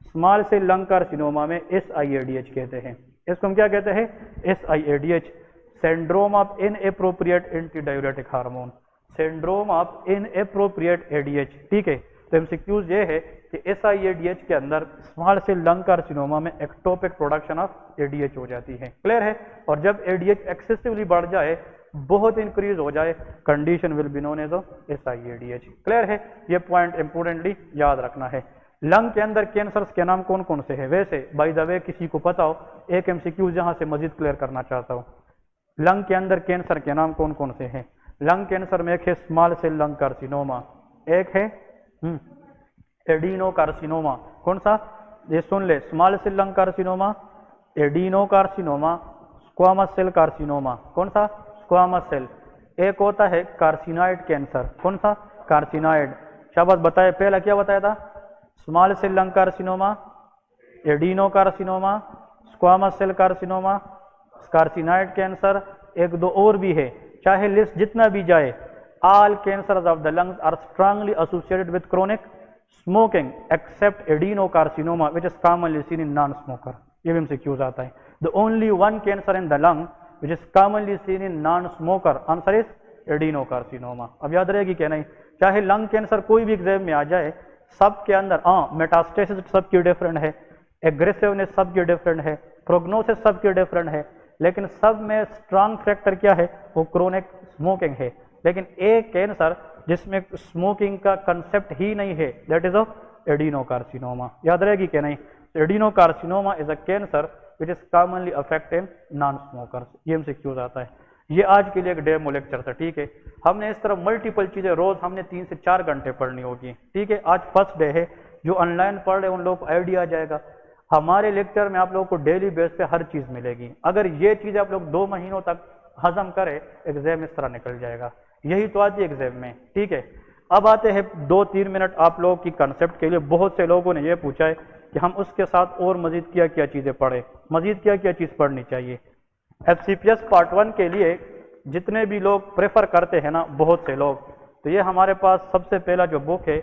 स्मॉल सेल लंग कार्सिनोमा में SIADH कहते हैं। इसको हम क्या कहते हैं? SIADH, syndrome of inappropriate anti diuretic hormone. Syndrome of inappropriate ADH। ठीक है? तो MCQs ये है कि SIADH के अंदर स्मॉल सेल लंग कार्सिनोमा में एक्टोपिक प्रोडक्शन ऑफ ADH हो जाती है। क्लियर है? और जब ADH एक्सेसिवली बढ़ जाए, बहुत इंक्रीज हो जाए, condition will be known as SIADH। Clear है? ये पॉइंट इंपोर्टेंटली याद रखना है। लंग के अंदर कैंसर्स के नाम कौन कौन से हैं? वैसे बाय द वे किसी को पता हो, एक MCQ जहां से मजीद क्लियर करना चाहता हूं। लंग के अंदर कैंसर के नाम कौन कौन से हैं? लंग कैंसर में एक है स्मॉल सेल लंग कार्सिनोमा, एक है एडिनो कार्सिनोमा। कौन सा? ये सुन ले, small cell lung carcinoma, adeno carcinoma, squamous cell carcinoma. कौन सा? Squamous cell. एक होता है कार्सिनॉइड कैंसर। कौन सा? कार्सिनॉइड। शाबाश, बताए पहला क्या बताया था? Small cell lung carcinoma, adeno carcinoma, squamous cell carcinoma, carcinoid cancer, एक दो और भी है, चाहे लिस्ट जितना भी जाए। All cancers of the lungs are strongly associated with chronic smoking except adenocarcinoma which is commonly seen in non smoker. ये भी हमसे क्यूज आता है। The only one cancer in the lung which is commonly seen in non smoker, answer is adenocarcinoma. अब याद रहेगी क्या? नहीं, चाहे लंग कैंसर कोई भी एग्जाम में आ जाए, सबके अंदर मेटास्टेसिस सबकी डिफरेंट है, एग्रेसिवनेस सबकी डिफरेंट है, प्रोग्नोसिस सबकी डिफरेंट है, लेकिन सब में स्ट्रांग फैक्टर क्या है? वो क्रोनिक स्मोकिंग है। लेकिन एक कैंसर जिसमें स्मोकिंग का कंसेप्ट ही नहीं है, दैट इज ऑफ एडिनोकार्सिनोमा। याद रहेगी क्या? नहीं, adenocarcinoma is a cancer which is commonly affect in non smokers. ये हमसे क्यों आता है। ये आज के लिए एक डेमो लेक्चर था, ठीक है। हमने इस तरह मल्टीपल चीजें रोज हमने 3 से 4 घंटे पढ़नी होगी, ठीक है। आज फर्स्ट डे है, जो ऑनलाइन पढ़ रहे हैं उन लोगों को आइडिया आ जाएगा। हमारे लेक्चर में आप लोगों को डेली बेस पे हर चीज मिलेगी। अगर ये चीज आप लोग 2 महीनों तक हजम करें, एग्जाम इस तरह निकल जाएगा। यही तो आती है एग्जाम में, ठीक है। अब आते हैं 2-3 मिनट आप लोगों की कंसेप्ट के लिए। बहुत से लोगों ने यह पूछा है कि हम उसके साथ और मजीद क्या क्या चीजें पढ़े, मजीद क्या क्या चीज पढ़नी चाहिए। FCPS पार्ट 1 के लिए जितने भी लोग प्रेफर करते हैं ना, बहुत से लोग, तो ये हमारे पास सबसे पहला जो बुक है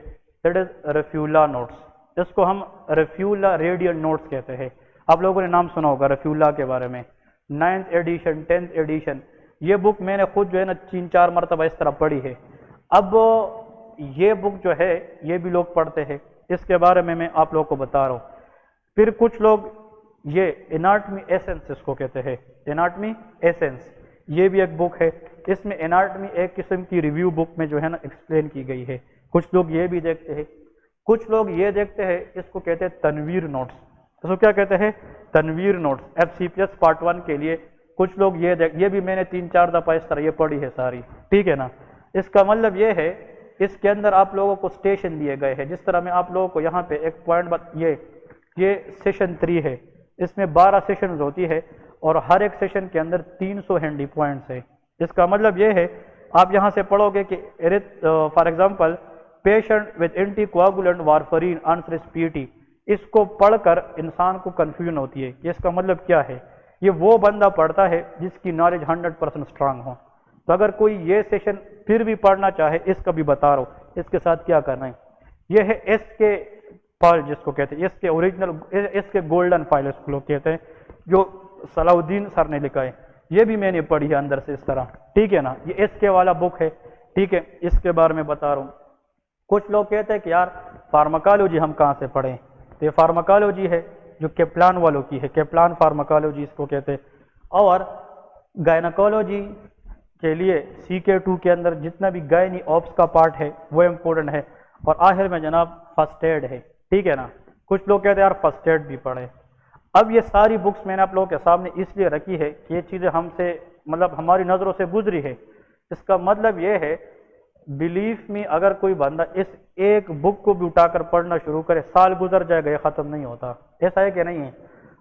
दैट इज रेफ्यूला नोट्स। इसको हम रेफ्यूला रेडियल नोट्स कहते हैं। आप लोगों ने नाम सुना होगा रेफ्यूला के बारे में। 9th एडिशन, 10th एडिशन, ये बुक मैंने खुद जो है ना 3-4 मरतबा इस तरह पढ़ी है। अब ये बुक जो है ये भी लोग पढ़ते हैं, इसके बारे में मैं आप लोगों को बता रहा हूँ। फिर कुछ लोग ये एनाटमी एसेंस इसको कहते हैं, एनाटमी एसेंस, ये भी एक बुक है। इसमें एनाटमी एक किस्म की रिव्यू बुक में जो है ना एक्सप्लेन की गई है। कुछ लोग ये भी देखते हैं, कुछ लोग ये देखते हैं, इसको कहते हैं तनवीर नोट्स। इसको क्या कहते हैं? तनवीर नोट्स। FCPS पार्ट 1 के लिए कुछ लोग ये भी मैंने 3-4 दफा इस तरह ये पढ़ी है सारी, ठीक है ना। इसका मतलब ये है, इसके अंदर आप लोगों को स्टेशन दिए गए हैं। जिस तरह मैं आप लोगों को यहाँ पे एक पॉइंट ये सेशन 3 है, इसमें 12 सेशन होती है और हर एक सेशन के अंदर 300 हैंडी पॉइंट्स है। इसका मतलब ये है, आप यहाँ से पढ़ोगे कि for example patient with anticoagulant warfarin answer is PT। इसको पढ़कर इंसान को कंफ्यूजन होती है कि इसका मतलब क्या है। ये वो बंदा पढ़ता है जिसकी नॉलेज 100% स्ट्रांग हो। तो अगर कोई ये सेशन फिर भी पढ़ना चाहे, इसका भी बता रहा हूँ इसके साथ क्या करना है। ये है SK फाइल जिसको कहते हैं, इसके ओरिजिनल, इसके गोल्डन फाइल इसको लोग कहते हैं, जो सलाउद्दीन सर ने लिखा है। ये भी मैंने पढ़ी है अंदर से इस तरह, ठीक है ना। ये SK वाला बुक है, ठीक है। इसके बारे में बता रहा हूँ। कुछ लोग कहते हैं कि यार फार्माकोलॉजी हम कहाँ से पढ़ें, तो ये फार्माकोलॉजी है जो केप्लान वालों की है, केप्लान फार्माकोलॉजी इसको कहते हैं। और गायनाकोलॉजी के लिए CK2 के अंदर जितना भी गायनी ऑप्स का पार्ट है वो इम्पोर्टेंट है। और आखिर में जनाब फर्स्ट एड है, ठीक है ना। कुछ लोग कहते हैं यार फर्स्ट एड भी पढ़े। अब ये सारी बुक्स मैंने आप लोगों के सामने इसलिए रखी है कि ये चीज़ें हमसे मतलब हमारी नज़रों से गुजरी है। इसका मतलब ये है, बिलीफ में अगर कोई बंदा इस एक बुक को भी उठाकर पढ़ना शुरू करे, साल गुजर जाएगा, ये ख़त्म नहीं होता। ऐसा है कि नहीं है।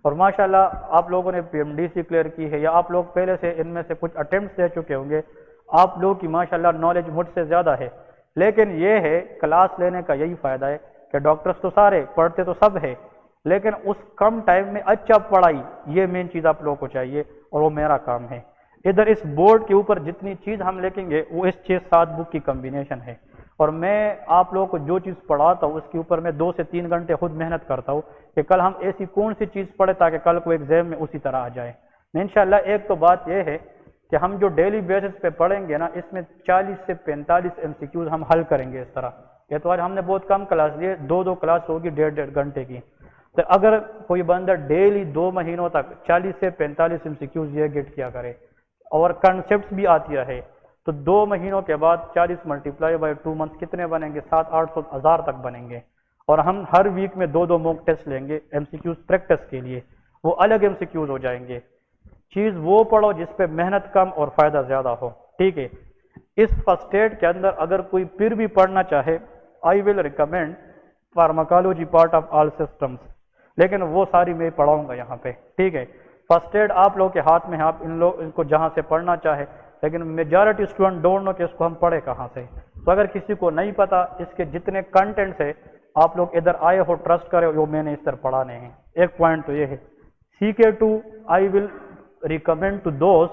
और माशाल्लाह आप लोगों ने PMDC क्लियर की है, या आप लोग पहले से इनमें से कुछ अटेम्प्ट दे चुके होंगे। आप लोगों की माशाल्लाह नॉलेज मुझसे ज़्यादा है। लेकिन ये है, क्लास लेने का यही फ़ायदा है कि डॉक्टर्स तो सारे पढ़ते तो सब है, लेकिन उस कम टाइम में अच्छा पढ़ाई, ये मेन चीज़ आप लोगों को चाहिए और वो मेरा काम है। इधर इस बोर्ड के ऊपर जितनी चीज़ हम लिखेंगे वो इस 6-7 बुक की कम्बिनेशन है। और मैं आप लोगों को जो चीज़ पढ़ाता हूँ उसके ऊपर मैं 2 से 3 घंटे खुद मेहनत करता हूँ कि कल हम ऐसी कौन सी चीज़ पढ़े ताकि कल को एग्जाम में उसी तरह आ जाए। इंशाल्लाह एक तो बात यह है कि हम जो डेली बेसिस पे पढ़ेंगे ना, इसमें 40 से 45 MCQs हम हल करेंगे इस तरह। ये तो आज हमने बहुत कम क्लास लिए, 2-2 क्लास होगी 1.5 घंटे की। तो अगर कोई बंदा डेली 2 महीनों तक 40 से 45 MCQs ये गेट किया करे और कंसेप्ट भी आती है, तो 2 महीनों के बाद 40 × 2 मंथ कितने बनेंगे? 700-800 हज़ार तक बनेंगे। और हम हर वीक में 2-2 मॉक टेस्ट लेंगे MCQs प्रैक्टिस के लिए, वो अलग MCQs हो जाएंगे। चीज़ वो पढ़ो जिस पे मेहनत कम और फ़ायदा ज़्यादा हो, ठीक है। इस फर्स्ट एड के अंदर अगर कोई फिर भी पढ़ना चाहे, आई will recommend pharmacology part of all systems. लेकिन वो सारी मैं पढ़ाऊंगा यहाँ पे, ठीक है। फर्स्ट एड आप लोग के हाथ में है, आप इन लोग इनको जहाँ से पढ़ना चाहे, लेकिन मेजॉरिटी स्टूडेंट डोंट नो कि इसको हम पढ़े कहाँ से। तो अगर किसी को नहीं पता इसके जितने कंटेंट्स है, आप लोग इधर आए हो, ट्रस्ट करे जो मैंने इस तरह पढ़ाने हैं। एक पॉइंट तो ये है, CK2 I will recommend to those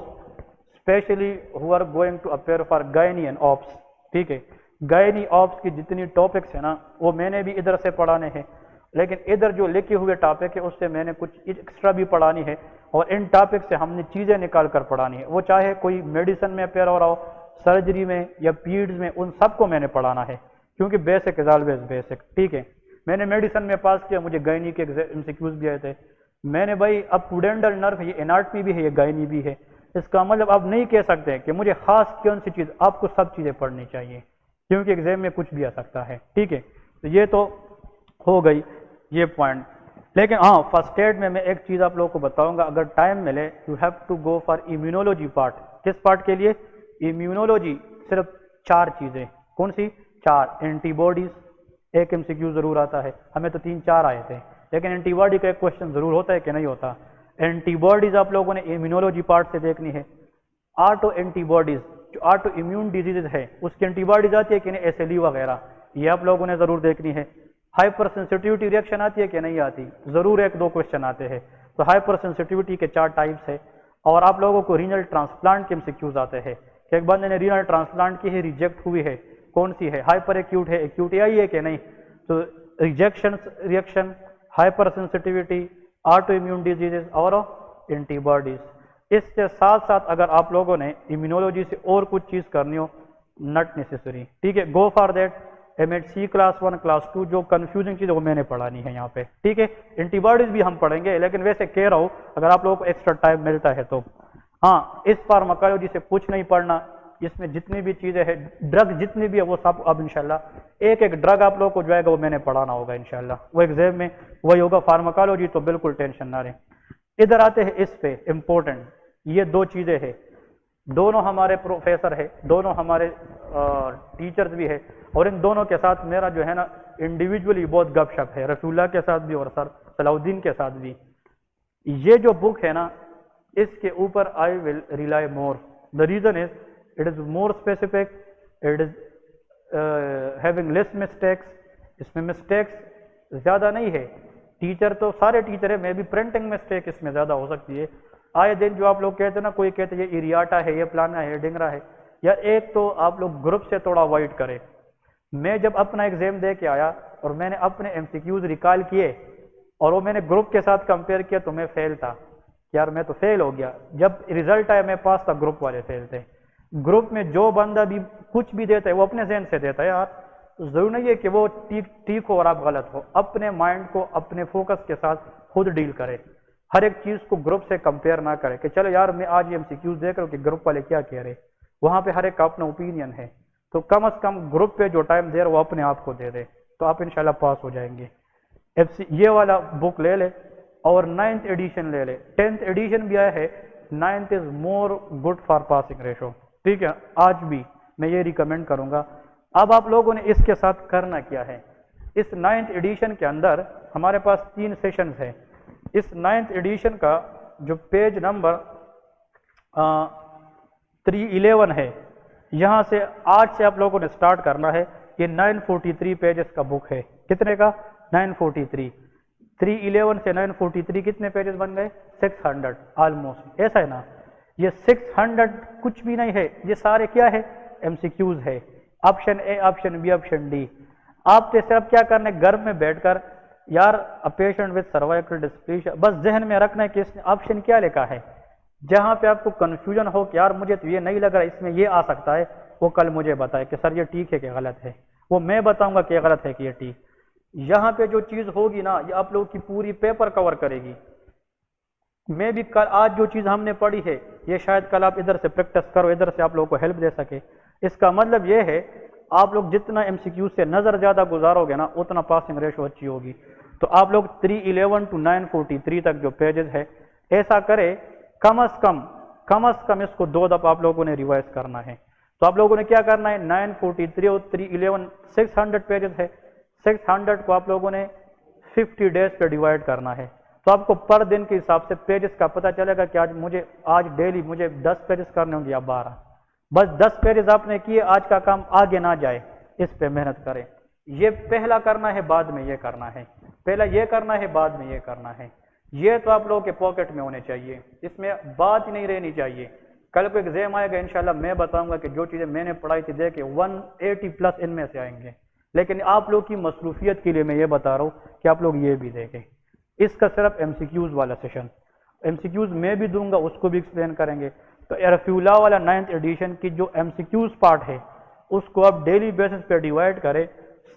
specially who are going to appear for gynae and obs, ठीक है। गायनी ऑप्स की जितनी टॉपिक्स है ना, वो मैंने भी इधर से पढ़ाने हैं, लेकिन इधर जो लिखे हुए टॉपिक है उससे मैंने कुछ एक्स्ट्रा भी पढ़ानी है, और इन टॉपिक से हमने चीज़ें निकाल कर पढ़ानी है। वो चाहे कोई मेडिसिन में अपेयर हो रहा हो, सर्जरी में या पीड्स में, उन सबको मैंने पढ़ाना है, क्योंकि बेसिक इज ऑलवेज बेसिक, ठीक है। मैंने मेडिसिन में पास किया, मुझे गायनी के MCQs भी आए थे। मैंने भाई अब पुडेंटल नर्व, ये एनाटमी भी है, ये गायनी भी है। इसका मतलब आप नहीं कह सकते कि मुझे खास कौन सी चीज़, आपको सब चीज़ें पढ़नी चाहिए, क्योंकि एग्जाम में कुछ भी आ सकता है, ठीक है। तो ये तो हो गई ये पॉइंट। लेकिन हाँ, फर्स्ट एड में मैं एक चीज़ आप लोगों को बताऊंगा, अगर टाइम मिले you have to go for immunology part. किस पार्ट के लिए? इम्यूनोलॉजी। सिर्फ 4 चीज़ें, कौन सी 4? एंटीबॉडीज, एक MCQ जरूर आता है, हमें तो 3-4 आए थे, लेकिन एंटीबॉडी का एक क्वेश्चन जरूर होता है कि नहीं होता। एंटीबॉडीज आप लोगों ने इम्यूनोलॉजी पार्ट से देखनी है। ऑटो एंटीबॉडीज, जो ऑटो इम्यून डिजीजेज है उसकी एंटीबॉडीज आती है कि नहीं, SLE वगैरह, ये आप लोगों ने जरूर देखनी है। हाइपर सेंसिटिविटी रिएक्शन आती है कि नहीं आती, जरूर 1-2 क्वेश्चन आते हैं। तो हाइपर सेंसिटिविटी के 4 टाइप्स है। और आप लोगों को रीनल ट्रांसप्लांट के MCQs आते हैं कि एक बंदे ने रीनल ट्रांसप्लांट की है, रिजेक्ट हुई है, कौन सी है, हाइपर एक्यूट है, एक्यूट आई है कि नहीं। तो rejection reaction, hyper sensitivity, auto immune diseases और एंटीबॉडीज। इसके साथ साथ अगर आप लोगों ने इम्यूनोलॉजी से और कुछ चीज़ करनी हो, नॉट नेसेसरी, ठीक है, go for that. MHC class 1 class 2 जो कंफ्यूजिंग चीज़ है वो मैंने पढ़ानी है यहाँ पे, ठीक है। एंटीबॉडीज भी हम पढ़ेंगे, लेकिन वैसे कह रहा हूँ अगर आप लोगों को एक्स्ट्रा टाइम मिलता है तो। हाँ, इस फार्माकोलॉजी से कुछ नहीं पढ़ना, इसमें जितनी भी चीज़ें हैं, ड्रग जितनी भी है वो सब अब इंशाल्लाह एक ड्रग आप लोगों को जो आएगा वो मैंने पढ़ाना होगा इंशाल्लाह, वो एग्जाम में वही होगा। फार्माकोलॉजी तो बिल्कुल टेंशन ना रहे। इधर आते हैं इस पे इम्पोर्टेंट, ये 2 चीज़ें हैं, दोनों हमारे प्रोफेसर है, दोनों हमारे टीचर्स भी है, और इन दोनों के साथ मेरा जो है ना इंडिविजुअली बहुत गपशप है, रफीउल्लाह के साथ भी और सर सलाउद्दीन के साथ भी। ये जो बुक है ना, इसके ऊपर I will rely more. The reason is it is more specific, it is having less mistakes. इसमें मिस्टेक्स ज़्यादा नहीं है, टीचर तो सारे टीचर है, मे भी प्रिंटिंग मिस्टेक इसमें ज़्यादा हो सकती है। आए दिन जो आप लोग कहते हैं ना, कोई कहते हैं ये इरियाटा है, ये प्लाना है, डिंगरा है, यार एक तो आप लोग ग्रुप से थोड़ा अवॉइड करें। मैं जब अपना एग्जाम दे के आया और मैंने अपने MCQs रिकॉल किए और वो मैंने ग्रुप के साथ कंपेयर किया तो मैं फेल था, यार मैं तो फेल हो गया। जब रिजल्ट आया मैं पास था, ग्रुप वाले फेल थे। ग्रुप में जो बंदा भी कुछ भी देता है वो अपने जहन से देता है यार, तो जरूर नहीं है कि वो ठीक हो और आप गलत हो। अपने माइंड को अपने फोकस के साथ खुद डील करें, हर एक चीज को ग्रुप से कंपेयर ना करें कि चलो यार मैं आज ये MCQs देख रहा हूँ कि ग्रुप वाले क्या कह रहे, वहां पे हर एक का अपना ओपिनियन है। तो कम से कम ग्रुप पे जो टाइम दे रहा वो अपने आप को दे दे, तो आप इंशाल्लाह पास हो जाएंगे। ये वाला बुक ले ले और 9th एडिशन ले ले, 10th एडिशन भी आया है, 9th is more good for passing ratio, ठीक है। आज भी मैं ये रिकमेंड करूंगा। अब आप लोगों ने इसके साथ करना क्या है, इस 9th एडिशन के अंदर हमारे पास 3 सेशंस है। इस 9th एडिशन का जो पेज नंबर 311 है, यहाँ से आज से आप लोगों ने स्टार्ट करना है। ये 943 पेजेस का बुक है, कितने का? 943। 311 से 943 कितने पेजेस बन गए? 600 ऑलमोस्ट, ऐसा है ना। ये 600 कुछ भी नहीं है, ये सारे क्या है? MCQs है, option A, option B, option D. आपने सिर्फ क्या करना है, घर में बैठकर यार a patient with cervical dysplasia, बस जहन में रखना है कि इसने ऑप्शन क्या लिखा है। जहां पे आपको कंफ्यूजन हो कि यार मुझे तो ये नहीं लग रहा, इसमें ये आ सकता है, वो कल मुझे बताए कि सर ये ठीक है कि गलत है, वो मैं बताऊंगा कि गलत है कि ये ठीक। यहाँ पे जो चीज होगी ना, ये आप लोगों की पूरी पेपर कवर करेगी। मैं भी कल आज जो चीज हमने पढ़ी है, ये शायद कल आप इधर से प्रैक्टिस करो, इधर से आप लोगों को हेल्प दे सके। इसका मतलब ये है आप लोग जितना MCQ से नजर ज्यादा गुजारोगे ना, उतना पासिंग रेशो अच्छी होगी। तो आप लोग 311 to 943 तक जो पेजेस है, ऐसा करे कम से कम इसको 2 दफा आप लोगों ने रिवाइज करना है। तो आप लोगों ने क्या करना है, 943 और 311 600 पेजेस है, 600 को आप लोगों ने 50 डेज पे डिवाइड करना है। तो आपको पर दिन के हिसाब से पेजेस का पता चलेगा कि आज डेली मुझे 10 पेजेस करने होंगे या 12। बस 10 पेजेस आपने किए, आज का काम आगे ना जाए, इस पे मेहनत करें। ये पहला करना है, बाद में ये करना है, पहला ये करना है, बाद में ये करना है। ये तो आप लोगों के पॉकेट में होने चाहिए, इसमें बात ही नहीं रहनी चाहिए। कल को एग्जाम आएगा इंशाल्लाह, मैं बताऊंगा कि जो चीजें मैंने पढ़ाई थी देखे 180 प्लस इनमें से आएंगे, लेकिन आप लोग की मसरूफियत के लिए मैं ये बता रहा हूँ कि आप लोग ये भी देखें। इसका सिर्फ एमसीक्यूज वाला सेशन, एमसीक्यूज मैं भी दूंगा, उसको भी एक्सप्लेन करेंगे। तो रफीउल्लाह वाला 9th एडिशन की जो एमसीक्यूज पार्ट है उसको आप डेली बेसिस पे डिवाइड करें,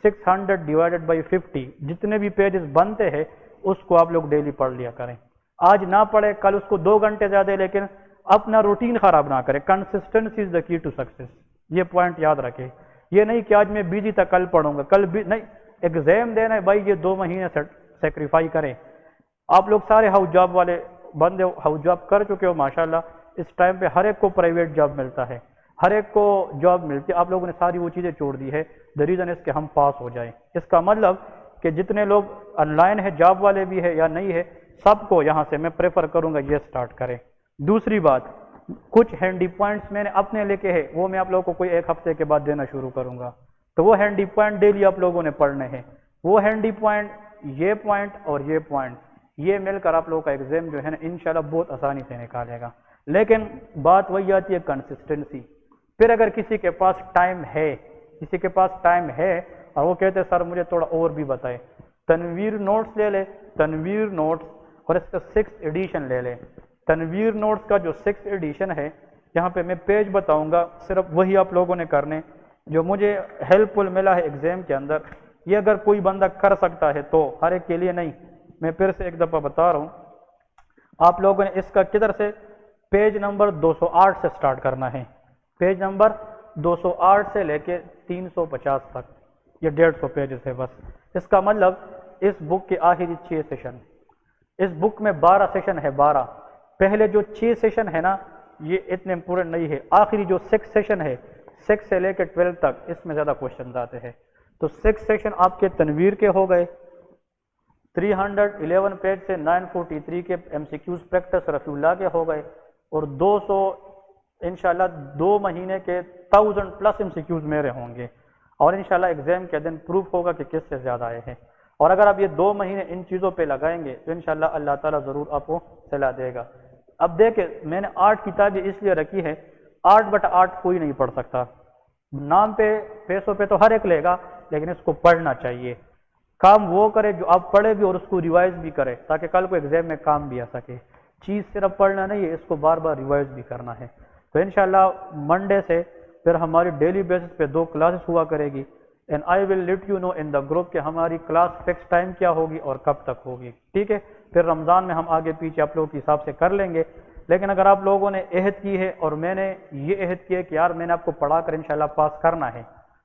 600 डिवाइडेड बाई 50, जितने भी पेजेस बनते हैं उसको आप लोग डेली पढ़ लिया करें। आज ना पढ़े, कल उसको 2 घंटे ज्यादा, लेकिन अपना रूटीन खराब ना करें। Consistency is the key to success, ये पॉइंट याद रखें। ये नहीं कि आज मैं बिजी था कल पढ़ूंगा, कल भी नहीं, एग्जाम देना है भाई, ये 2 महीने सेक्रीफाई करें। आप लोग सारे हाउस जॉब वाले बंदे हाउस जॉब कर चुके हो माशाल्लाह, इस टाइम पे हर एक को प्राइवेट जॉब मिलता है, हर एक को जॉब मिलती है। आप लोगों ने सारी वो चीज़ें छोड़ दी है, द रीज़न इसके हम पास हो जाएं। इसका मतलब कि जितने लोग ऑनलाइन है, जॉब वाले भी है या नहीं है, सबको यहाँ से मैं प्रेफर करूँगा ये स्टार्ट करें। दूसरी बात, कुछ हैंडी पॉइंट्स मैंने अपने लेके है, वो मैं आप लोगों को कोई 1 हफ्ते के बाद देना शुरू करूँगा। तो वो हैंडी पॉइंट डेली आप लोगों ने पढ़ने हैं। वो हैंडी पॉइंट, ये पॉइंट और ये पॉइंट, ये मिलकर आप लोगों का एग्जाम जो है ना इंशाल्लाह बहुत आसानी से निकालेगा। लेकिन बात वही आती है कंसिस्टेंसी। फिर अगर किसी के पास टाइम है, किसी के पास टाइम है और वो कहते हैं सर मुझे थोड़ा और भी बताए, तनवीर नोट्स ले ले, तनवीर नोट्स और इसका 6th एडिशन ले ले। तनवीर नोट्स का जो 6th एडिशन है, यहाँ पे मैं पेज बताऊंगा, सिर्फ वही आप लोगों ने करने जो मुझे हेल्पफुल मिला है एग्जाम के अंदर। ये अगर कोई बंदा कर सकता है तो, हर एक के लिए नहीं। मैं फिर से एक दफ़ा बता रहा हूँ, आप लोगों ने इसका किधर से, पेज नंबर 208 से स्टार्ट करना है। पेज नंबर 208 से लेके 350 तक, ये 150 पेजेस है बस। इसका मतलब इस बुक के आखिरी 6 सेशन, इस बुक में 12 सेशन है, 12। पहले जो 6 सेशन है ना, ये इतने इंपोर्टेंट नहीं है। आखिरी जो 6 सेशन है, 6 से लेकर 12 तक, इसमें ज़्यादा क्वेश्चन आते हैं। तो 6 सेशन आपके तनवीर के हो गए, 311 पेज से 943 के एमसीक्यूज प्रैक्टिस रफीउल्लाह के हो गए, और 200 इंशाल्लाह 2 महीने के 1000 प्लस एमसीक्यूज मेरे होंगे। और इंशाल्लाह एग्जाम के दिन प्रूफ होगा कि किससे ज़्यादा आए हैं। और अगर आप ये 2 महीने इन चीज़ों पे लगाएंगे तो इंशाल्लाह अल्लाह ताला ज़रूर आपको सलाह देगा। अब देखें, मैंने 8 किताबें इसलिए रखी है, 8/8 कोई नहीं पढ़ सकता। नाम पे, पैसों पे तो हर एक लेगा, लेकिन इसको पढ़ना चाहिए। काम वो करे जो आप पढ़े भी और उसको रिवाइज भी करे, ताकि कल को एग्जाम में काम भी आ सके। चीज़ सिर्फ पढ़ना नहीं है, इसको बार बार रिवाइज भी करना है। तो इंशाल्लाह मंडे से फिर हमारी डेली बेसिस पे 2 क्लासेस हुआ करेगी, and I will let you know in the group कि हमारी क्लास फिक्स टाइम क्या होगी और कब तक होगी, ठीक है। फिर रमज़ान में हम आगे पीछे आप लोगों के हिसाब से कर लेंगे। लेकिन अगर आप लोगों ने अहद की है और मैंने ये अहद किया कि यार मैंने आपको पढ़ा कर इंशाल्लाह पास करना है,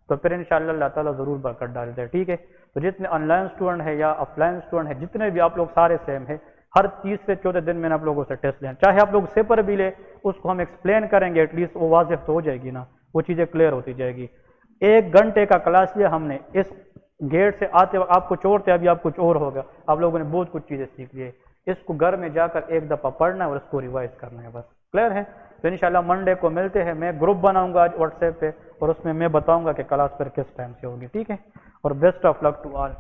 तो फिर इंशाल्लाह अल्लाह ताला ज़रूर बरकत डालते हैं, ठीक है। तो जितने ऑनलाइन स्टूडेंट है या ऑफलाइन स्टूडेंट है, जितने भी आप लोग सारे सेम है, हर 30 से 14 दिन मैंने आप लोगों से टेस्ट लें, चाहे आप लोग सेपर भी ले, उसको हम एक्सप्लेन करेंगे, एटलीस्ट वो वाज़ेह तो हो जाएगी ना, वो चीज़ें क्लियर होती जाएगी। 1 घंटे का क्लास लिया हमने, इस गेट से आते वक्त आप कुछ और थे, अभी आप कुछ और होगा। आप लोगों ने बहुत कुछ चीज़ें सीख ली है, इसको घर में जाकर एक दफ़ा पढ़ना है और इसको रिवाइज करना है, बस क्लियर है। तो इंशाल्लाह मंडे को मिलते हैं। मैं ग्रुप बनाऊंगा आज व्हाट्सएप पे, और उसमें मैं बताऊंगा कि क्लास पर किस टाइम से होगी, ठीक है। और best of luck to all.